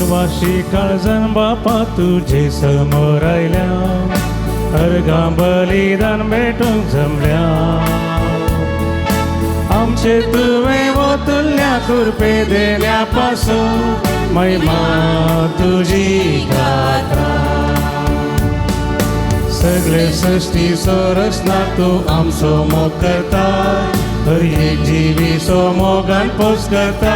वाशी काळजण बापा तुझे समोर राहिल्या, अर्गा बलिदान भेटून जमल्या. आमचे तुवे तुल्या कृपे देण्यापासून महिमा तुझी गाता. सगळे सृष्टी सोरसना तू आमचो मोग करता, हर एक जीवी सो मोगान पोस करता.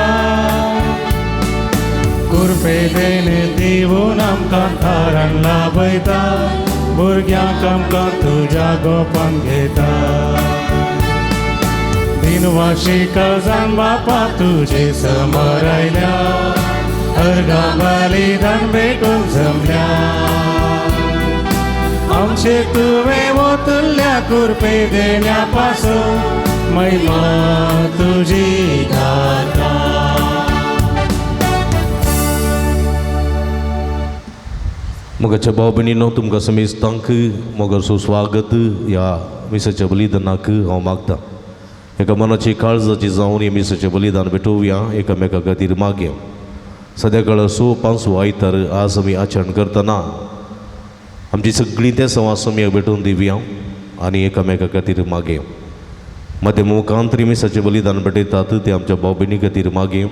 कृपे देणे दिवून आमकां थारान लाभयता, भुरग्यांक आमकां तुज्या गोपान घेता. दिनवाशी काळजान बापा तुजे समोर आयल्या, अर्गा बलिदान भेटून जमल्या. आमचे तुवे वतुल्ल्या कृपे देण्यापासून महिमा तुझी गाता. मोगाच्या भाव भयणींनो, तुमकां समेस्तांक मोगा सुस्वागत ह्या मिसाच्या बलिदानाक हांव मागतां. एका मनाची काळजाची जावन हे मिसाचें बलिदान भेटोवया, एकामेका खातीर मागया. सद्या सो 5 आयतार आज आमी आचरण करतना आमची सगळीं त्या संवासम्याक भेटोवन दिवया आनी एकामेका खातीर मागया. मध्य मुखांतरी मिसाचें बलिदान भेटयतात ते आमच्या भाव भयणी खातीर मागया.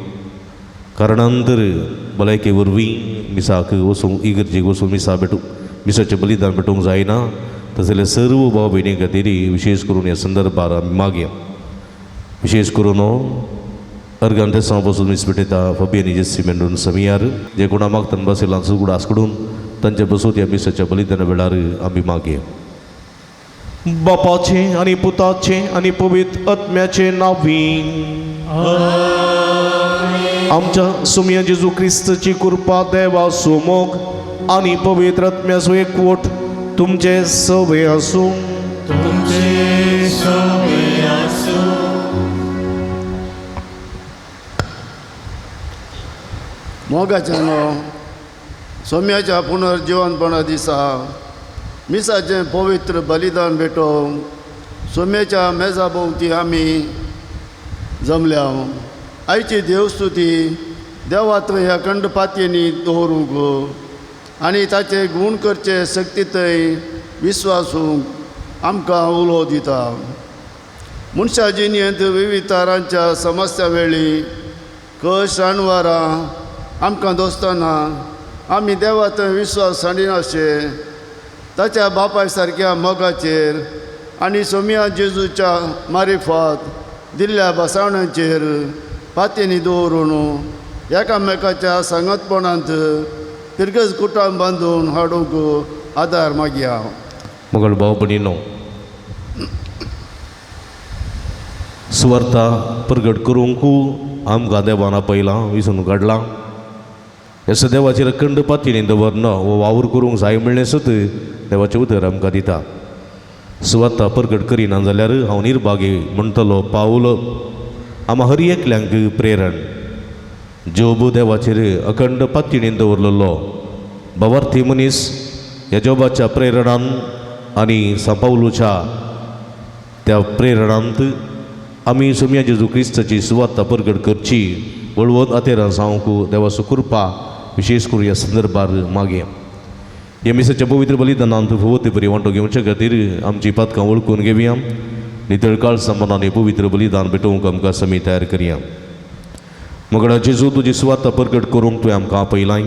कारणांतर भलायके वरवीं मिसाक वचूंक इगर्जेक वचून मिसाचें बलिदान भेटोवंक जायना, तशें सर्व भाव भयणी खातीर विशेष करून ह्या संदर्भार आमी मागया. विशेष करून अर्गान त्या पासून मीस भेटयता फबियन जेसी मेंडून समियार, जे कोणा मागतना बसयला सुगड आसकडून तांचे बसून ह्या मिसाच्या बलिदाना वेळार आमी मागया. बापाचे आनी पुताचे आनी पवित्र आत्म्याचे नांवीं आमच्या सुम्या जेजू क्रिस्ताची कृपा, देवा मोग आनी पवित्र आत्म्याचो एकवट तुमचे सवे आसूं. तुमचे सवे आसूं. मोगाच्या सौम्याच्या पुनर्जीवनपणा दिसा मिसाचें पवित्र बलिदान भेटोवंक सौम्याच्या मेजा भोंवती आमी जमल्या. आयची देवस्तुती देवात ह्या खंडपातयेनी दवरूंक आनी ताचे गुण करचे सक्तीतय विस्वासूंक आमकां उलो दिता. मनशा जिणेंत विविध तरांच्या समस्या वेळी कश्ट अणवारां आमकां दोस्ताना आमी देवात विस्वास साडिनाशे ताच्या बापाय सारक्या मोगाचेर आनी सौम्या जेजूच्या मारिफात दिल्ल्या बसावण्यांचेर पातयेनी दवरून एकामेकाच्या सांगतपणांत पिरगज कुटाम बांदून हाडूंक आदार मागया. मोगल भाव भयणींनो, सुवार्ता प्रगट करूंक आमकां देवान आपयलां, विसरून काडलां. ह्या देवाचेर अखंड पातयेनी दवरना वो वावर करूंक जाय म्हणलें सुद्द देवाचें उतर आमकां दिता. सुवार्ता प्रगट करिना जाल्यार हांव निर्भागी म्हणटलो पावलो. आम हर एकल्यांक प्रेरण जोब देवाचेर अखंड पातयेनी दवरलेलो भवार्थी मनीस ह्या जोबाच्या प्रेरणान आनी सांपावलूच्या त्या प्रेरणांत आमी सौम्या जेजू क्रिस्ताची सुवार्ता प्रगट करची वळवत आतेरां जावंक देवाचो कृपा विशेष करून ह्या संदर्भार मागया. ह्या मिसाच्या पवित्र बलिदानांत फवत बरी वांटो घेवचे खातीर आमची पातकां वळखून घेवया. नितळकाळ संबंधांनी पवित्र बलिदान भेटोवंक आमकां समी तयार करया. मगडा जेजू तुजी सुवार्ता प्रगट करूंक तुवें आमकां आपयलां,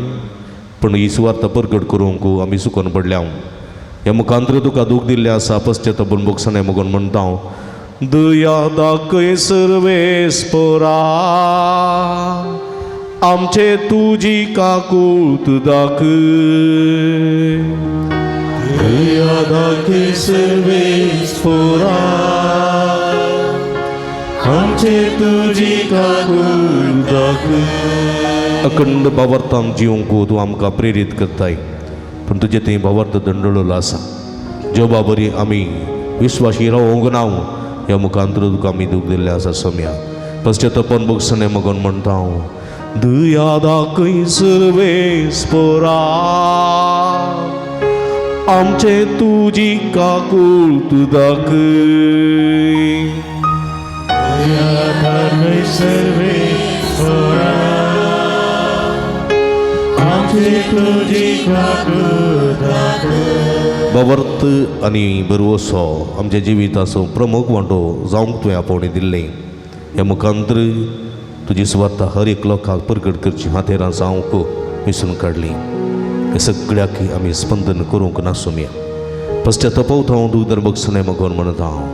पण ही सुवार्ता प्रगट करूंक आमी चुकोन पडल्या. ह्या मुखांतर तुका दूख दिल्लें आसा पश्चातापून बोगसणें मोगोन म्हणटा हांव. दया दाखय सर्वेस्परा, आमचे तुजी काकूळट दाखय. दया दाखय सर्वेस्परा, आमचे तुजी काकूळट दाखय. अखंड भावार्थान जिवंक तूं आमकां प्रेरीत करताय पूण तुजें थंय भावार्थ दंडळलो आसा ज्यो बाबरी आमी विश्वासी रावोंक नाव ह्या मुखांतर तुका आमी दूख दिल्लें आसा सोम्या पश्चातापान बगसणे मगन म्हणटा हांव दया दाखय सर्वेस्परा आमचे तुजी काकूळट दाखय सर्वेश्वरा आमची तुझी काकूळट दाखय भावार्थ आनी बरवसो आमच्या जिविताचो प्रमुख वांटो जावंक तुवें आपोवणी दिल्लें ह्या मुखांतर तुजी सुवार्थ हर एक लोकांक प्रकट करची हातेरां जावंक विसरून काडली हे सगळ्याक आमी स्पंदन करूंक ना सोम्या पश्चातापावत हांव दूदर बगसणे मगोन म्हणटा हांव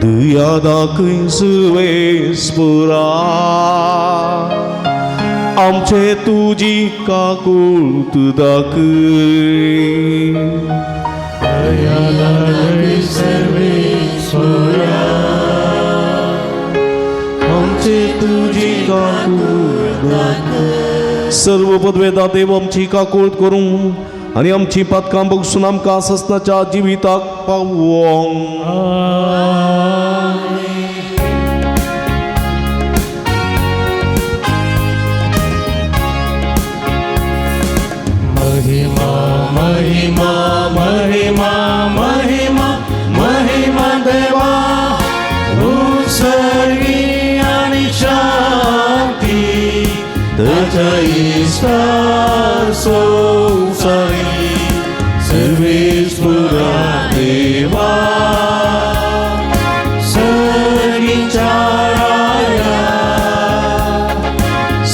दया दाखय सर्वेस्परा आमचे तुजी काकूळट दाखय दया दाखय सर्वेश्वरा आमची तुझी काकूळट दाखय सर्व पदवेदा देव आमची काकूळट करूं आनी आमची पातकां बगसून आमकां सस्ताच्या जिविताक पावोंक महिमा महिमा महिमा महिमा महिमा देवा उत्सर्गी आणि शांती त्याच्या इष्टार संसारी सर्वेश्वरा देवा सर्गीच्या राया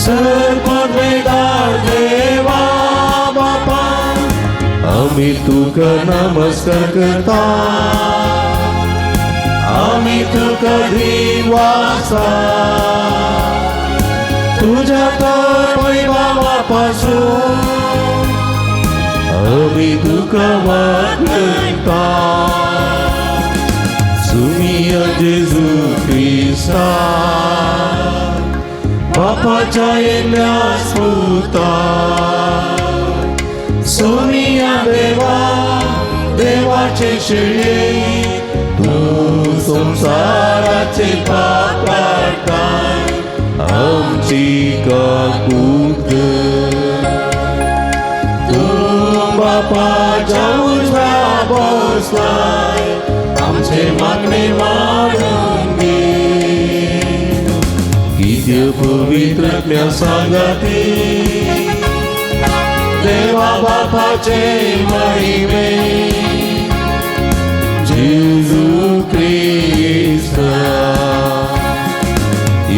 सर्ववेदार देवा बापा आम्ही तुका नमस्कार करता आम्ही तुका दिवासा तुझ्या तर वैभवापासून आम्ही तुका वागता सुमिया जेजू ख्रिस्ता बापाच्या येण्यास होता सोनिया देवा देवाचे शेळी तू संसाराचे पाप काढताय आमची काकूळट तू बापाच्या उजव्या बसलाय आमचे मागणे मानून घे किती पवित्र सांगती देवा बापाचे महिमे जेजू ख्रिस्ता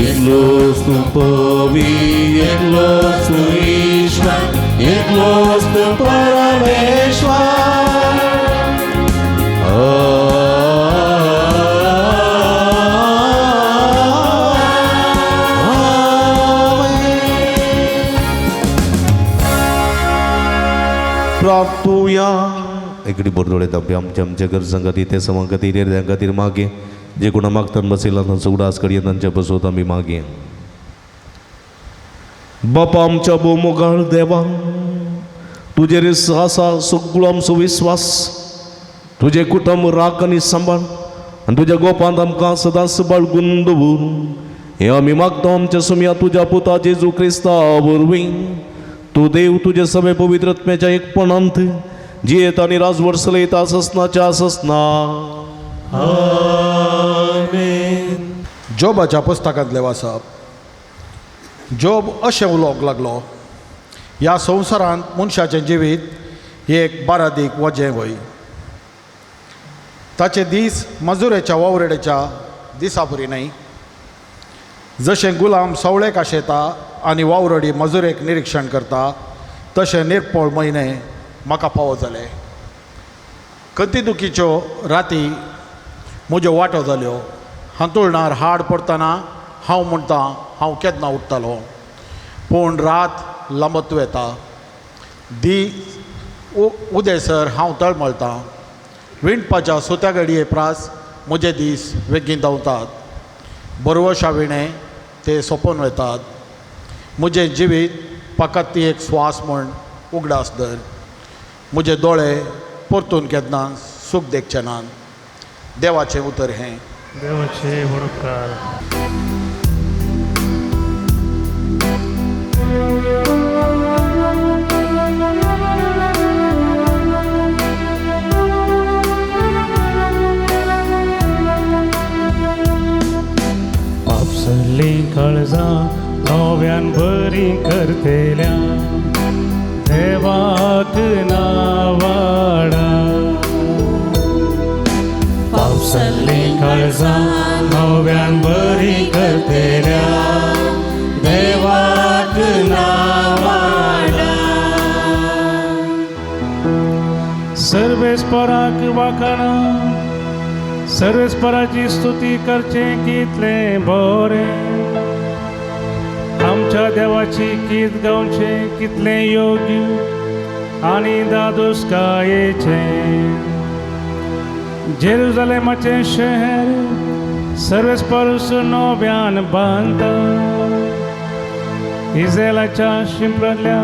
एकलोच तू पवी एकलोच तू ईश्वर एकलोच तू परमेश्वर प्रार्थूया इकडे बोरदोळे तांबे आमच्या आमच्या गरजांखातीर ते समा खातीर त्या खातीर मागे जे कोणा मागतात बसयला तांचो उडास कडिया तांच्या बसवत आमी मागे बापा आमच्या बोमोगाळ देवा तुजेर आसा सगळो आमचो विश्वास तुजे कुटुंब राख आनी सांबाळ आनी तुज्या गोपांत आमकां सदांच बाळगून दवर हे आमी मागता आमच्या सुम्या तुज्या पुता जेजू क्रिस्ता वरवीं तू देव तुजे सगळे पवित्रत्म्याच्या एकपणांत जियेत आनी राजवर चलयता ससनाच्या ससना आमेन. जोबाच्या पुस्तकांतले वाचप जोब अशें उलोवंक लागलो ह्या संवसारांत मनशाचें जिवीत ही एक बारादीक वजें वय ताचे दीस मजुरेच्या वावरेच्या दिसा परी न्हय जशें गुलाम सवळेक आशेता आनी वावरडी मजुरेक निरीक्षण करता तशें निरपळ म्हयने म्हाका फावो जाले कंतिदुखीच्यो राती म्हज्यो वाटो जाल्यो हांतुळणार हाड पडटना हांव म्हणटा हांव केन्ना उठ्ठलों पूण रात लांबत वेता उदेसर हांव तळमळटां विणपाच्या सुत्या घडये प्रास म्हजे दीस वेगीन धांवतात बरवशा विणे ते सोंपोवन वेतात मुझे जिवीत फकत ती एक स्वास म्हण उगडास दर. मुझे दोळे परतून केन्ना सूख देखचे नात. देवाचें उतर हें. देवाचे उपकार. पावसली काळजा नव्यान बरी करतेल्या देवाक नावाडा. पावसली काळजा नव्यान बरी करतेल्या देवाक नावाडा. सर्वेस्पराक वाखाणा सर्वेस्पराची स्तुती करचे कितले बरे. आमच्या देवाची गीत गावचे कितले योग्य आनी दादोसकायेचे. जेरुसलेमाचे शहर सर्वेस्परूस नव्यान बांदता. इस्रायलाच्या शिंपरातल्या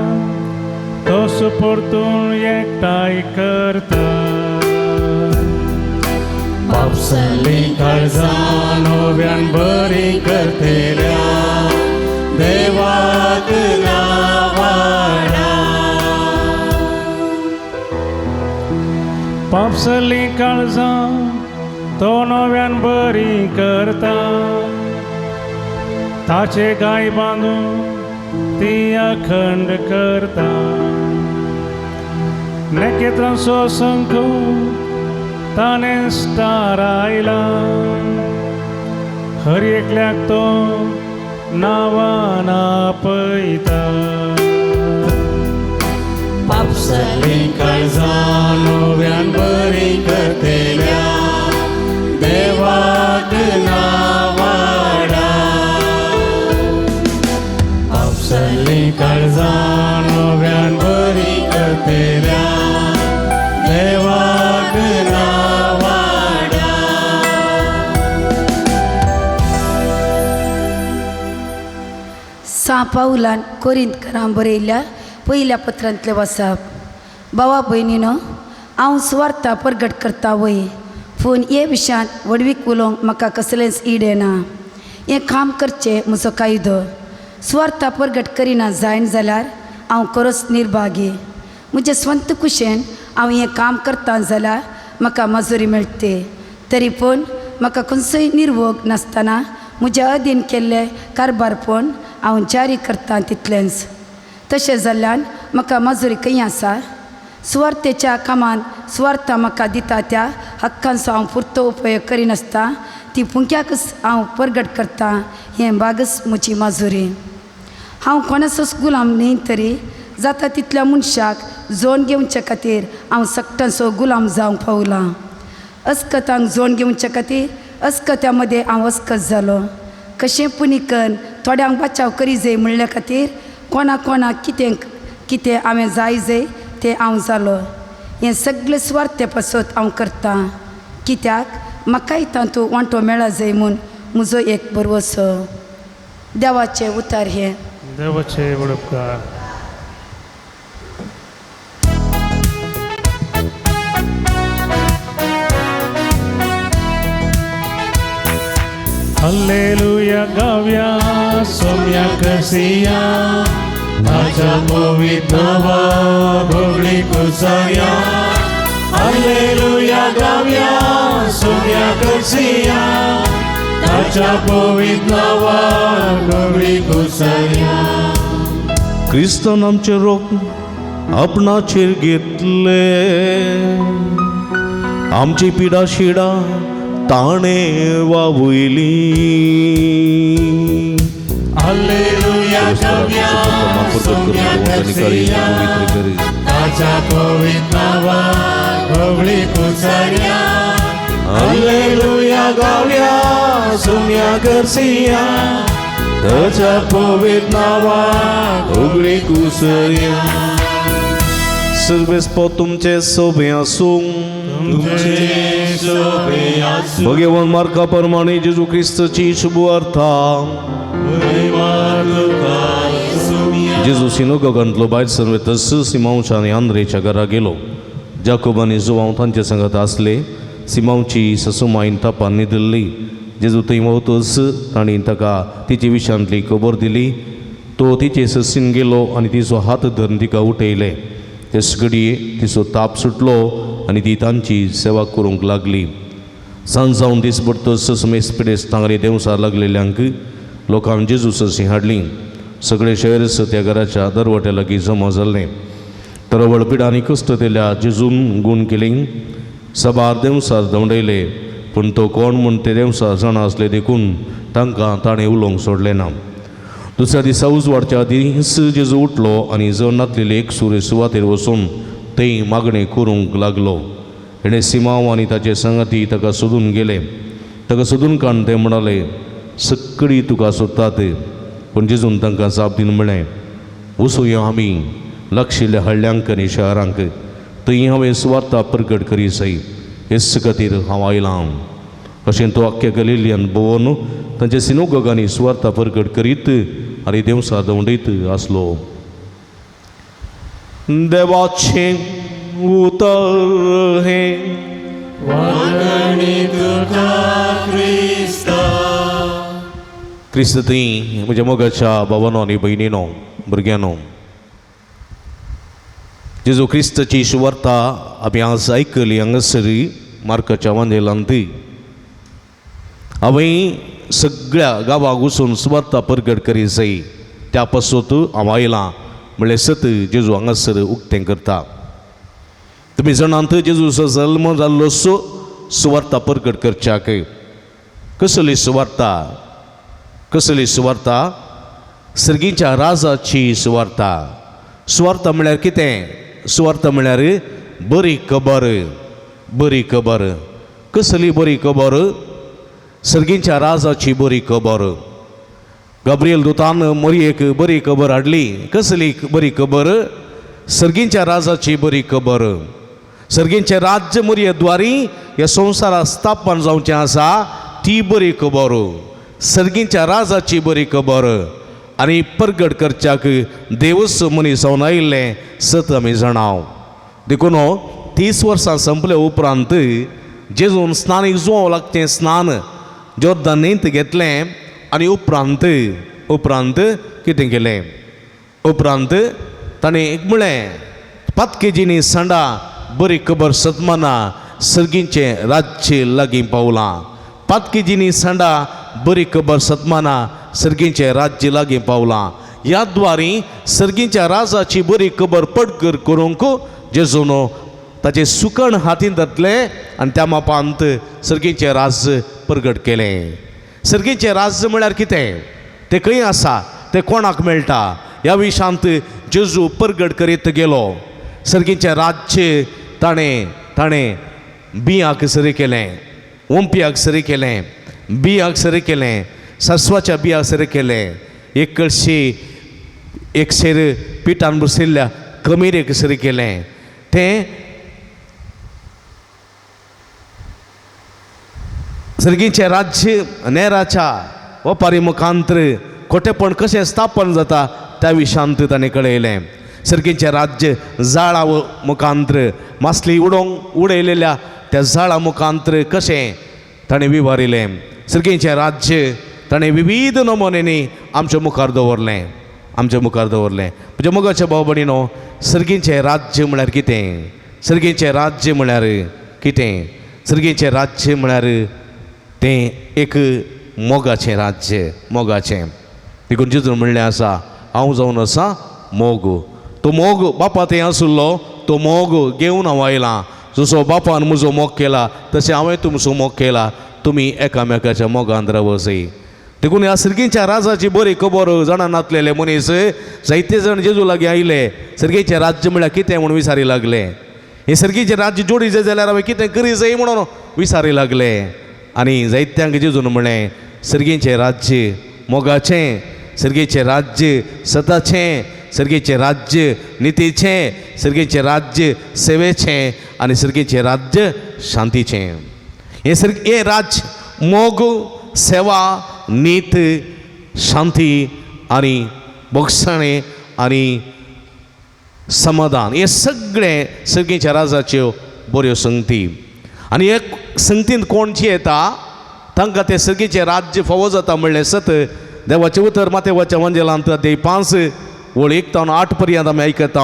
तो सुपरतून एकठांय करता. पावसली काळजा नव्यान बरी करतेल्या देवाक नावाडा. पावसली काळजा तो नव्यान बरी करता. ताचे गाय बांदून ती अखंड करता. नखेत्रांचो संख ताणें स्टारायला. हर एकल्याक तो नावान आपयता. पावसली काळजा नव्यान बरी करतेल्या देवाक नावाडा. पावसली काळजा नव्यान बरी करतेल्या देवाक नावाडा. सा पावलान कोरिंथकारांक बरयल्ल्या पयल्या पत्रांतले वाचप. भावा भयणीनो, हांव सुवार्ता परगट करता वय पूण हे विशयांत वडवीक उलोवंक म्हाका कसलेंच इडेना. हें काम करचें म्हजो कायदो. सुवार्ता परगट करिना जायन जाल्यार हांव खरोच निर्भागी. म्हजे स्वंत कुशेन हांव हें काम करता जाल्यार म्हाका मजुरी मेळटे. तरी पूण म्हाका खंयचोय निर्वोग नासतना म्हज्या अधीन केल्ले कारभारपण हांव जारी करतां तितलेंच. तशें जाल्ल्यान म्हाका मजुरी खंय आसा. सुवार्थेच्या कामान सुवार्ता म्हाका दिता त्या हक्कांचो हांव पुर्तो उपयोग करिनासता ती पुंक्याकच हांव परगट करतां. हें बागच म्हजी मजुरी. हांव कोणाचोच गुलाम न्ही तरी जाता तितल्या मनशाक जोड घेवचे खातीर हांव सक्तांचो गुलाम जावंक पावलां. अस्कतांक जोड घेवचे खातीर अस्कत्या मदें हांव अस्कत जालो. कशें पुनिकन थोड्यांक बचाव करी जाय म्हणल्या खातीर कोणाक कितें हांवें जाय जाय तें हांव जालो. हें सगळें स्वार्थे पासत हांव करतां. कित्याक म्हाकाय तातूंत वांटो मेळा जाय म्हूण म्हजो एक भरवोसो. देवाचें उतर हें. देवाचे उपकार. हल्लेलुया गाव्या सोम्या कसिया ताच्या पवित्र नावा भोगली कुसाया. हल्लेलुया गाव्या सोम्या कसिया ताच्या पवित्र नावा भोगली कुसाया. क्रिस्तान आमचे रोग आपणाचेर घेतले. आमची पिडा शिडा ताणे वावयली. हल्लेलुया गाव्या सोम्या कसिया ताच्या पवित्र नावा भोगली कुसाया. हल्लेलुया गाव्या सोम्या कसिया ताच्या पवित्र नावा भोगली कुसाया. सर्वेस्प तुमचे सोबे आसूं. भगवान मार्का प्रमाणे जेजू ख्रिस्ताची शुभ अर्था. जेजू सिनोगोगांतलो भायर सर्वे तस सिमांवच्या आनी आंद्रेच्या घरा गेलो. जाकोब आनी जोवांव तांचे संगत आसले. सिमांवची ससूमाईन तापान न्हिदल्ली. जेजू थंय वतस तांणी ताका तिचे विशयांतली खबर दिली. तो तिचे ससीन गेलो आनी तिचो हात धरून तिका उठयले. तेच घडये तिचो ताप सुटलो आनी ती तांची सेवा करूंक लागली. सांज जावन दीस पडतस मेस्पिडेस तांगरे देवसार लागलेल्यांक लोकांक जेजू ससी हाडली. सगळे शहरस त्या घराच्या दरवट्या लागीं जमा जाल्ले. तरवळ पिड आनी कश्ट तेल्या जेजून गूण केली. सबार देवसार दवंडयले. पूण तो कोण म्हूण ते देवसार जाणा आसले देखून तांकां ताणें उलोवंक सोडलें ना. दुसऱ्या दिसा उजवाडच्या दीस जेजू उठलो आनी जण नातलेले एक सूर्य सुवातेर वचून थंय मागणें करूंक लागलो. हेणे सिमांव आनी ताचे संगती ताका सोदून गेले. ताका सोदून काडून ते म्हणाले, सक्कडी तुका सोदतात. पूण जेजून तांकां जाप दिवन म्हळें, वचूया आमी लागशिल्ल्या हळ्ळ्यांक आनी शहरांक. थंय हांवें सुवार्ता प्रगट करी सई. हेच खातीर हांव आयलां. अशें तो आख्ख्या गलिलियान भोंवन तांच्या सिनोगोगांनी सुवार्ता प्रगट करीत आनी देवसार दवंडयत आसलो. देवाचें उतर हे क्रिस्त थंय म्हज्या मोगाच्या भावांनो आनी भयणीनो भुरग्यांनो, जेजू क्रिस्ताची सुवार्ता आमी आज आयकली हांगासर मार्काच्या वांजेलांत. हांवें सगळ्या गांवाक वचून सुवार्ता प्रगट करी जाय त्या पासून हांव आयलां म्हणल्यार सत जेजू हांगासर उक्तें करता. तुमी जाणात जेजूचो जल्म जाल्लो सुवार्ता प्रगट करच्याक. कसली सुवार्ता? कसली सुवार्ता? सर्गीच्या राजाची सुवार्ता. सुवार्ता म्हळ्यार कितें? सुवार्ता म्हळ्यार बरी खबर. बरी खबर. कसली बरी खबर? सर्गीच्या राजाची बरी खबर. गब्रियल दुतान मरियेक बरी खबर हाडली. कसली बरी खबर? सर्गीच्या राजाची बरी खबर. सर्गीचें राज्य मरियेद्वारी ह्या संवसाराक स्थापन जावचें आसा ती बरी खबर. सर्गीच्या राजाची बरी खबर. आनी प्रगट करच्याक देवच मनीस जावन आयिल्लें सत आमी जाणाव. देखून 30 वर्सां संपले उपरांत जेजून स्नानीक जुवांव लागचें स्नान जोर्दान न्हंयत घेतलें आनी उपरांत कितें केलें? उपरांत ताणें एक म्हळें, पातकेजींनी सांडा बरी खबर सतमाना सर्गीचें राज्य लागीं पावलां. पातकेजींनी सांडा बरी खबर सतमाना सर्गीचें राज्य लागीं पावलां. ह्या द्वारी सर्गीच्या राजाची बरी खबर पडकर करूंक जेजून ताचें सुकण हातीन धरलें आनी त्या मापांत सर्गीचें राज्य प्रगट केलें. सर्गीचें राज्य म्हळ्यार कितें? तें खंय आसा? तें कोणाक मेळटा? ह्या विशयांत जेजू प्रगट करीत गेलो. सर्गीचें राज्य ताणें बियांक सरी केलें, ओंप्याक सरी केलें, बियांक सरी केलें, सस्वाच्या बियांक सरी केलें. एक कळशी एक शेर पिठान बसयल्ल्या कमिरेक सरी केलें. तें सर्गीचें राज्य नेराच्या वेपारी मुखांतर खोटेपण कशें स्थापन जाता त्या विशयांत ताणें कळयलें. सर्गीचें राज्य जाळा मुखांतर मासली उडयलेल्या त्या जाळा मुखांतर कशें ताणें विवारिलें. सर्गीचें राज्य ताणें विविध नमुन्यांनी आमच्या मुखार दवरलें. म्हणजे मोगाच्या भाव भयणीनो, सर्गीचें राज्य म्हळ्यार कितें? सर्गीचें राज्य म्हळ्यार कितें? सर्गीचें राज्य म्हळ्यार तें एक मोगाचें राज्य. मोगाचें देखून जेजून म्हणलें आसा, हांव जावन आसा मोग. तो मोग बापा थंय आसुल्लो, तो मोग घेवन हांव आयलां. जसो बापान म्हजो मोग केला तशें हांवें तुमचो मोग केला. तुमी एकामेकाच्या मोगांत रावसय. देखून ह्या सर्गीच्या राजाची बरी खबर जाणा नासलेले मनीस जायते जाण जेजू लागीं आयले. सर्गीचें राज्य म्हळ्यार कितें म्हणून विचारी लागले. हे सर्गीचें राज्य जोडी जाय जाल्यार हांवें कितें करी जाय म्हणून विचारी लागले. आनी जायत्यांक जेजून म्हळें, सर्गीचें राज्य मोगाचें, सर्गीचें राज्य सताचें, सर्गीचें राज्य नितीचें, सर्गीचें राज्य सेवेचें आनी सर्गीचें राज्य शांतीचें. हे राज्य मोग, सेवा, नीत, शांती आनी बोगसाणें आनी समाधान हे सगळे सर्गीच्या राजाच्यो बऱ्यो संगती आनी एक संगतीन कोणची येता तांकां ते सर्गीचें राज्य फावो जाता म्हणलें सत देवाचें उतर मातेवाच्या वंजेलांत अध्याय 5 वळ 1 तावन 8 पर्यंत आमी आयकता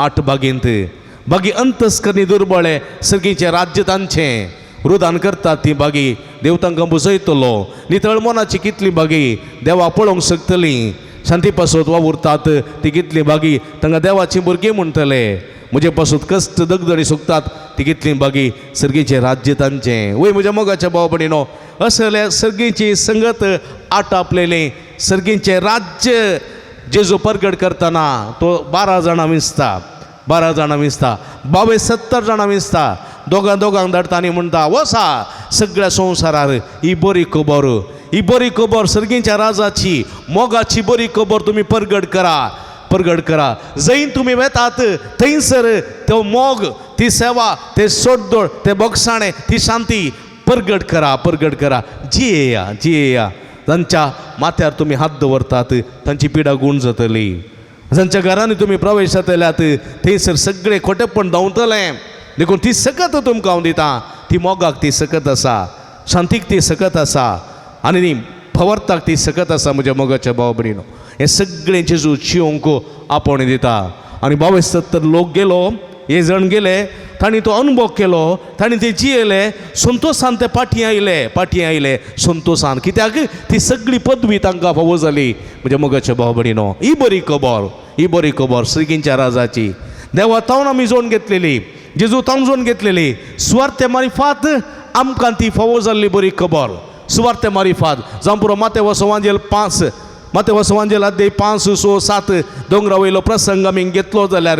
8 बागेंत बागी अंतस्करणी दुर्बळे सर्गीचें राज्य तांचें रुदान करतात ती बागी देव तांकां बुजयतलो नितळ मनाची कितली बागी देवा पळोवंक शकतली शांती पासत वावुरतात ती कितली बागी तांकां देवाची भुरगीं म्हणटले म्हजे पासून कश्ट दगदडी सुकतात ती कितली बागी सर्गीचें राज्य तांचें वय म्हज्या मोगाच्या भाव भयणीनो असले सर्गीची संगत आटापलेलें सर्गीचें राज्य जेजू परगट करतना तो 12 जाणां विंचता 12 जाणां विंचता 70 जाणां विंचता दोगांक धाडटा आनी म्हणटा वसा सगळ्या संवसारार ही बरी खबर सर्गीच्या राजाची मोगाची बरी खबर तुमी परगट करा जैन तुमी वेतात थंयसर तो मोग ती सेवा ते सोडदोड ते बोगसाणें ती शांती परगट करा जियेया तांच्या माथ्यार तुमी हात दवरतात तांची पिडा गूण जातली जांच्या घरांनी तुमी प्रवेश जातल्यात थंयसर सगळें खोटेपण धांवतलें देखून ती सकत तुमकां हांव दितां ती मोगाक ती सकत आसा शांतीक ती सकत आसा आनी फवर्ताक ती सकत आसा म्हज्या मोगाच्या भाव भयणीनो हे सगळें जेजू जियोंक आपोवणें दिता आनी 72 लोक गेलो हे जण गेले तांणी तो अनुभव केलो तांणी ते जियेले संतोशान ते फाटीं आयले संतोशान कित्याक ती सगळी पदवी तांकां फावो जाली म्हज्या मोगाच्या भाव भयणीनो ही बरी खबर सर्गीच्या राजाची देवा तावन आमी जोडून घेतलेली जेजू तावन जोडून घेतलेली सुवार्ते मारिफात आमकां ती फावो जाल्ली बरी खबर सुवार्ते मारिफात जावं पुरो मातेवो संवांजेल अध्याय 5, 6, 7 दोंगरा वयलो प्रसंग आमी घेतलो जाल्यार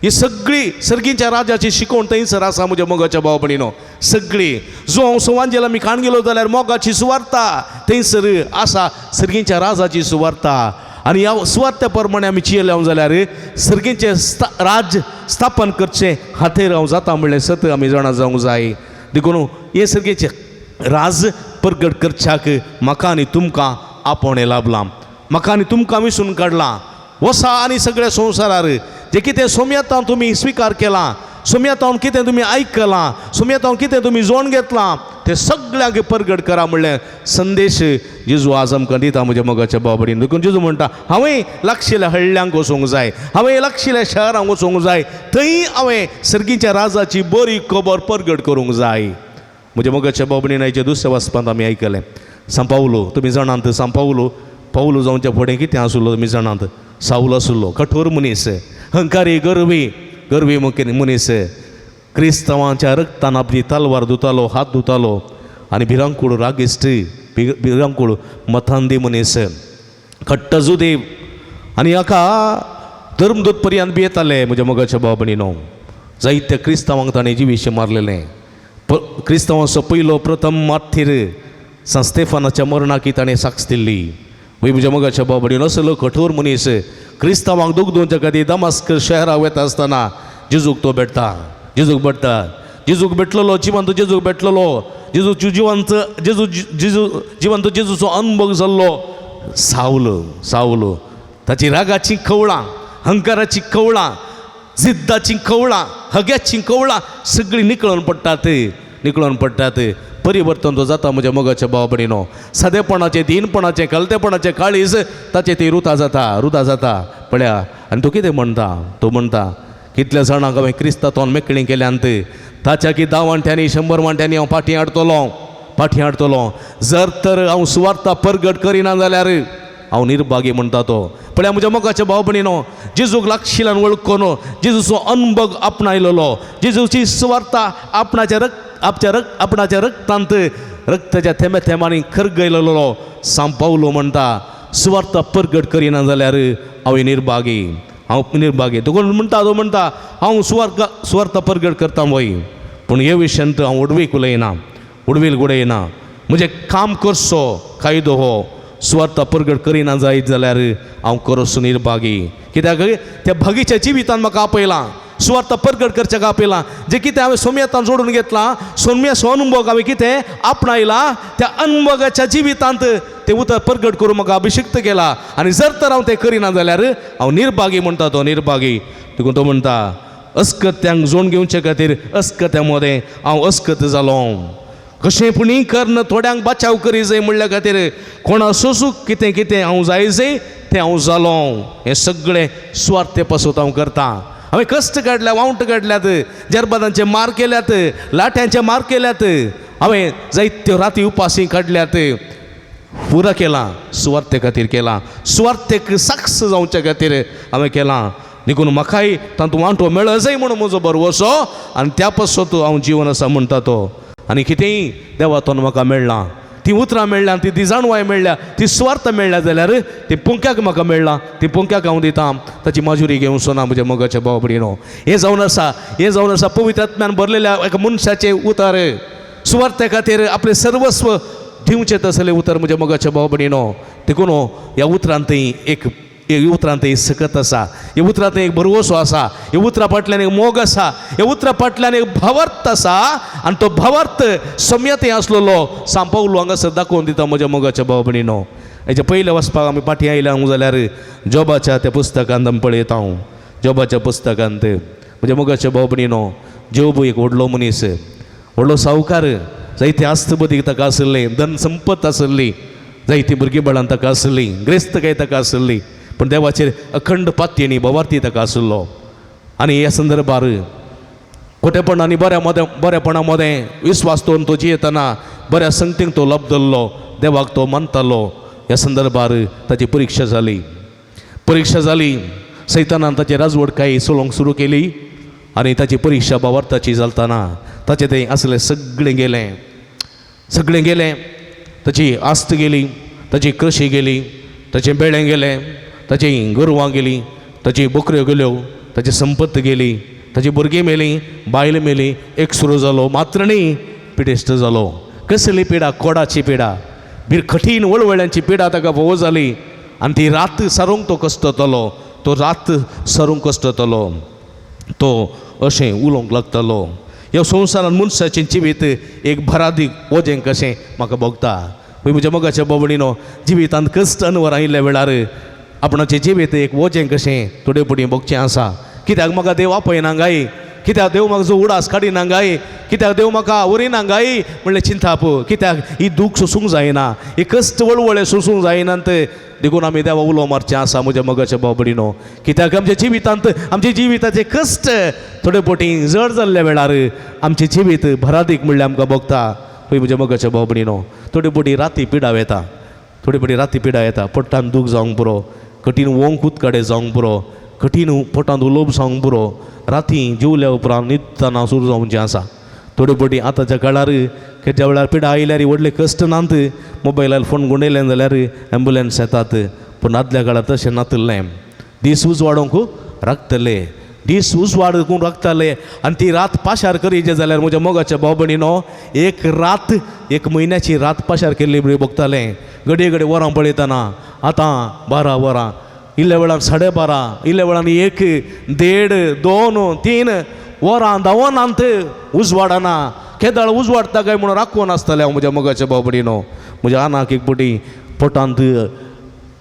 ही सगळी सर्गीच्या राजाची शिकवण थंयसर आसा म्हज्या मोगाच्या भाव भयणीनो सगळी जो हांव संवांजेल आमी काण गेलो जाल्यार मोगाची सुवार्ता थंयसर आसा सर्गीच्या राजाची सुवार्ता आनी ह्या सुवार्ते प्रमाणे आमी चियेले जाल्यार सर्गीचें राज स्थापन करचें हातेर हांव जाता म्हणलें सत आमी जाणा जावंक जाय देखून हे सर्गीचें राज परगट करच्याक म्हाका आनी तुमकां आपोवणें लाभलां म्हाका आनी तुमकां विसरून काडलां वसा आनी सगळ्या संवसारार जे कितें सोम्यतान तुमी स्विकार केलां सोम्यतान कितें तुमी आयकलां सोम्यतान कितें तुमी जोडून घेतलां तें सगळ्यांक परगट करा म्हणलें संदेश जेजू आज आमकां दिता म्हज्या मोगाच्या भाव भयणीनो देखून जेजू म्हणटा हांवें लागशिल्ल्या हळ्ळ्यांक वचूंक जाय हांवें लागशिल्ल्या शहरांक वचूंक जाय थंय हांवें सर्गीच्या राजाची बरी खबर परगट करूंक जाय म्हज्या मोगाच्या भाव भयणीनो हेच्या दुसऱ्या वाचपांत आमी आयकलें सांपावलो तुमी जाणात पावलो जावच्या फुडें कितें आसलो तुमी जाणात साऊल आसलो कठोर मनीस हंकारी गर्वी मनीस क्रिस्तांवांच्या रक्तान आपली तलवार धुतालो हात धुतालो आनी भिरांकूळ रागिश्ट भिरांकूळ मथांदी मनीस खट्ट जुदेव आनी हाका धर्मदूत पर्यंत बी येताले म्हज्या मोगाच्या भाव भयणीनो जायत्या क्रिस्तांवांक ताणें जिवीशें मारलेलें क्रिस्तांवाचो पयलो प्रथम माथीर स्तेफानाच्या मरणाकी ताणें साक्ष दिल्ली वय म्हज्या मोगाच्या भाव भयणीनो असलो कठोर मनीस क्रिस्तांवांक दूख दोनच्या खातीर दमास्क शहराक वता आसतना जेजूक तो भेटता जेजूक भेटलेलो जिवंत जेजूक भेटलेलो जेजूची जिवंत जेजूचो अनुभव जाल्लो सावलो ताची रागाची कवळां हंकाराची कवळां जिद्दाची कवळां हग्याची कवळां सगळीं निकळून पडटात परिवर्तन तो जाता म्हज्या मोगाच्या भाव भयणीनो सादेपणाचें दीनपणाचें कलतेपणाचें काळीज ताचें ती रुदा जाता पळया आनी तो कितें म्हणटा कितल्या जाणांक हांवें क्रिस्तांवान मेकळीं केल्यांत ताच्या की 10 वांट्यांनी 100 वांट्यांनी हांव फाटीं हाडटलो जर तर हांव सुवार्ता परगट करिना जाल्यार हांव निर्भागी म्हणटा तो पळया म्हज्या मोगाच्या भाव भयणीनो जेजूक लागशिल्ल्यान वळखून जेजूचो अनुभव आपणायलेलो जेजूची सुवार्ता आपणाच्या रक्तांत रक्ताच्या थेंब्या थेंबांनी खरगयलेलो सांपावलो म्हणटा सुवार्ता परगट करिना जाल्यार हांव निर्भागी देखून म्हणटा हांव सुवार्ता परगट करता वय पूण हे विशयांत हांव उडवील गुडयना म्हणजे काम करचो कायदो हो सुवार्ता परगट करिना जायत जाल्यार हांव करचो निर्भागी कित्याक त्या भागीच्या जिवितान म्हाका आपयलां सुवार्थ परगट करच्या आपल्याला जे कितें हांवें सोम्यातान जोडून घेतला सोम्याचो अनुभव हांवें कितें आपणायला त्या अनुभवाच्या जिवितांत ते उतर परगट करून म्हाका अभिषिक्त केला आनी जर तर हांव तें करिना जाल्यार हांव निर्भागी म्हणटा तो निर्भागी देखून तो म्हणटा अस्कत्यांक जोड घेवचे खातीर अस्कत्या मदें हांव अस्कत जालो कशेंपणी करन थोड्यांक बचाव करी जाय म्हणल्या खातीर कोणा सोसूक कितें कितें हांव जाय जाय तें हांव जालो हें सगळें स्वार्थे पासून हांव करता हांवें कश्ट काडल्या वावंट काडल्यात जरबादांचे मार केल्यात लाट्यांचे मार केल्यात हांवें जायत्यो राती उपासी काडल्यात पुरा केला स्वार्थे खातीर केला स्वार्थेक साक्ष जावच्या खातीर हांवें केलां देखून म्हाकाय तातूंत वांटो मेळ जाय म्हणून म्हजो भरवोसो आनी त्या पासून हांव जीवन आसा म्हणटा तो आनी कितेंय देवातून म्हाका मेळ्ळां ती उतरां मेळ्ळ्यां ती जाणवाय मेळ्ळ्या ती स्वार्थ मेळ्ळ्या जाल्यार ती पुंक्याक म्हाका मेळ्ळां ती पुंक्याक हांव दितां ताची माजुरी घेवं सोना म्हज्या मोगाच्या भाव भयणीनो हें जावन आसा पवित्र आत्म्यान भरलेल्या एका मनशाचें उतर सुवार्थे खातीर आपलें सर्वस्व दिवचें तसलें उतर म्हज्या मोगाच्या भाव भयणीनो देखून ह्या उतरांतय एक उतरांत एक सकत आसा ह्या उतरांत एक भरवोसो आसा ह्या उतरा फाटल्यान एक मोग आसा ह्या उतरा फाटल्यान एक भावार्थ आसा आनी तो भावार्थ सम्यते आसलेलो सांपावलो हांगासर दाखोवन दिता म्हज्या मोगाच्या भाव भयणीनो हेच्या पयले वचपाक आमी फाटीं आयल्या जाल्यार जॉबाच्या त्या पुस्तकांत आमी पळयता हांव जॉबाच्या पुस्तकांत म्हज्या मोगाच्या भाव भयणीनो जोब एक व्हडलो मनीस व्हडलो सावकार जायते आस्तबदीक ताका आसले धन संपत आसली जायतीं भुरगीं बाळां ताका आसली ग्रेस्तकाय ताका आसली पण देवाचेर अखंड पात्येनी भवार्थी ताका आसलो आनी ह्या संदर्भार खोटेपण आनी बऱ्यापणा मदें विस्वास दवरून तो जियेतना बऱ्या संगतींक तो लबदल्लो देवाक तो मानतालो ह्या संदर्भार ताची परिक्षा जाली सैतानान ताची राजवडकाय चलोवंक सुरू केली आनी ताची परिक्षा भावार्थाची जालतना ताचें तें आसलें सगळें गेलें ताची आस्त गेली ताची कृशी गेली ताचें बेळें गेलें ताची गोरवां गेलीं ताची बोकऱ्यो गेल्यो ताची संपत्त गेली ताची भुरगीं मेलीं बायल मेली एक सुरू जालो मात्र न्ही पिडेस्त जालो कसली पिडा कोडाची पिडा कठीण वळवळ्यांची पिडा ताका भोव जाली आनी ती रात सारूंक तो कश्टतलो तो अशें उलोवंक लागतालो ह्या संवसारांत मनशाचें जिवीत एक भरादीक वजें कशें म्हाका भोगता पळय म्हज्या मोगाच्या भोंवडीनो जिवितांत कश्ट अनवर आयिल्ल्या वेळार आपणाचें जिवीत एक वजें कशें थोडे फुडें भोगचें आसा कित्याक म्हाका देव आपयना गाय कित्याक देव म्हाका जो उडास काडिना गाय कित्याक देव म्हाका वरिना गाय म्हणलें चिंता पळय कित्याक ही दूख सोसूंक जायना ही कश्ट वळवळे सोसूंक जायनात देखून आमी देवा उलो मारचें आसा म्हज्या मोगाच्या भाव भयणीनो कित्याक आमच्या जिविताचे कश्ट थोडे फावटी जड जाल्ल्या वेळार आमचें जिवीत भरादीक म्हणल्यार आमकां भोगता पळय म्हज्या मोगाच्या भाव भयणीनो थोडे फावटी राती पिडा येता पोटांत दूख जावंक पुरो कठीण वोंक उदकाडे जावंक पुरो कठीण पोटांत उलोवप जावंक पुरो राती जेवल्या उपरांत न्हिदतना सुरू जावचें आसा थोडे फावटी आतांच्या काळार ज्या वेळार पिडा आयल्यार व्हडले कश्ट नात मोबायलार फोन गुंडयले जाल्यार एम्बुलन्स येतात पूण आदल्या काळार तशें नातलें दीस उजवाडोंक दीस उजवाडूंक राखताले आनी ती रात पाशार करीचे जाल्यार म्हज्या मोगाच्या भाव भयणीनो एक म्हयन्याची रात पाशार केल्ली बरी भोगतालें घडये वरां पळयतना आतां 12 वरां इल्ल्या वेळार 12:30 इल्ल्या वेळार 1, 1:30, 2, 3 वरां धांवनांत उजवाडना केदाळ उजवाडटा काय म्हणून राखून आसतालें हांव म्हज्या मोगाच्या भाव भयणीनो म्हज्या आनाक एक फावटी पोटांत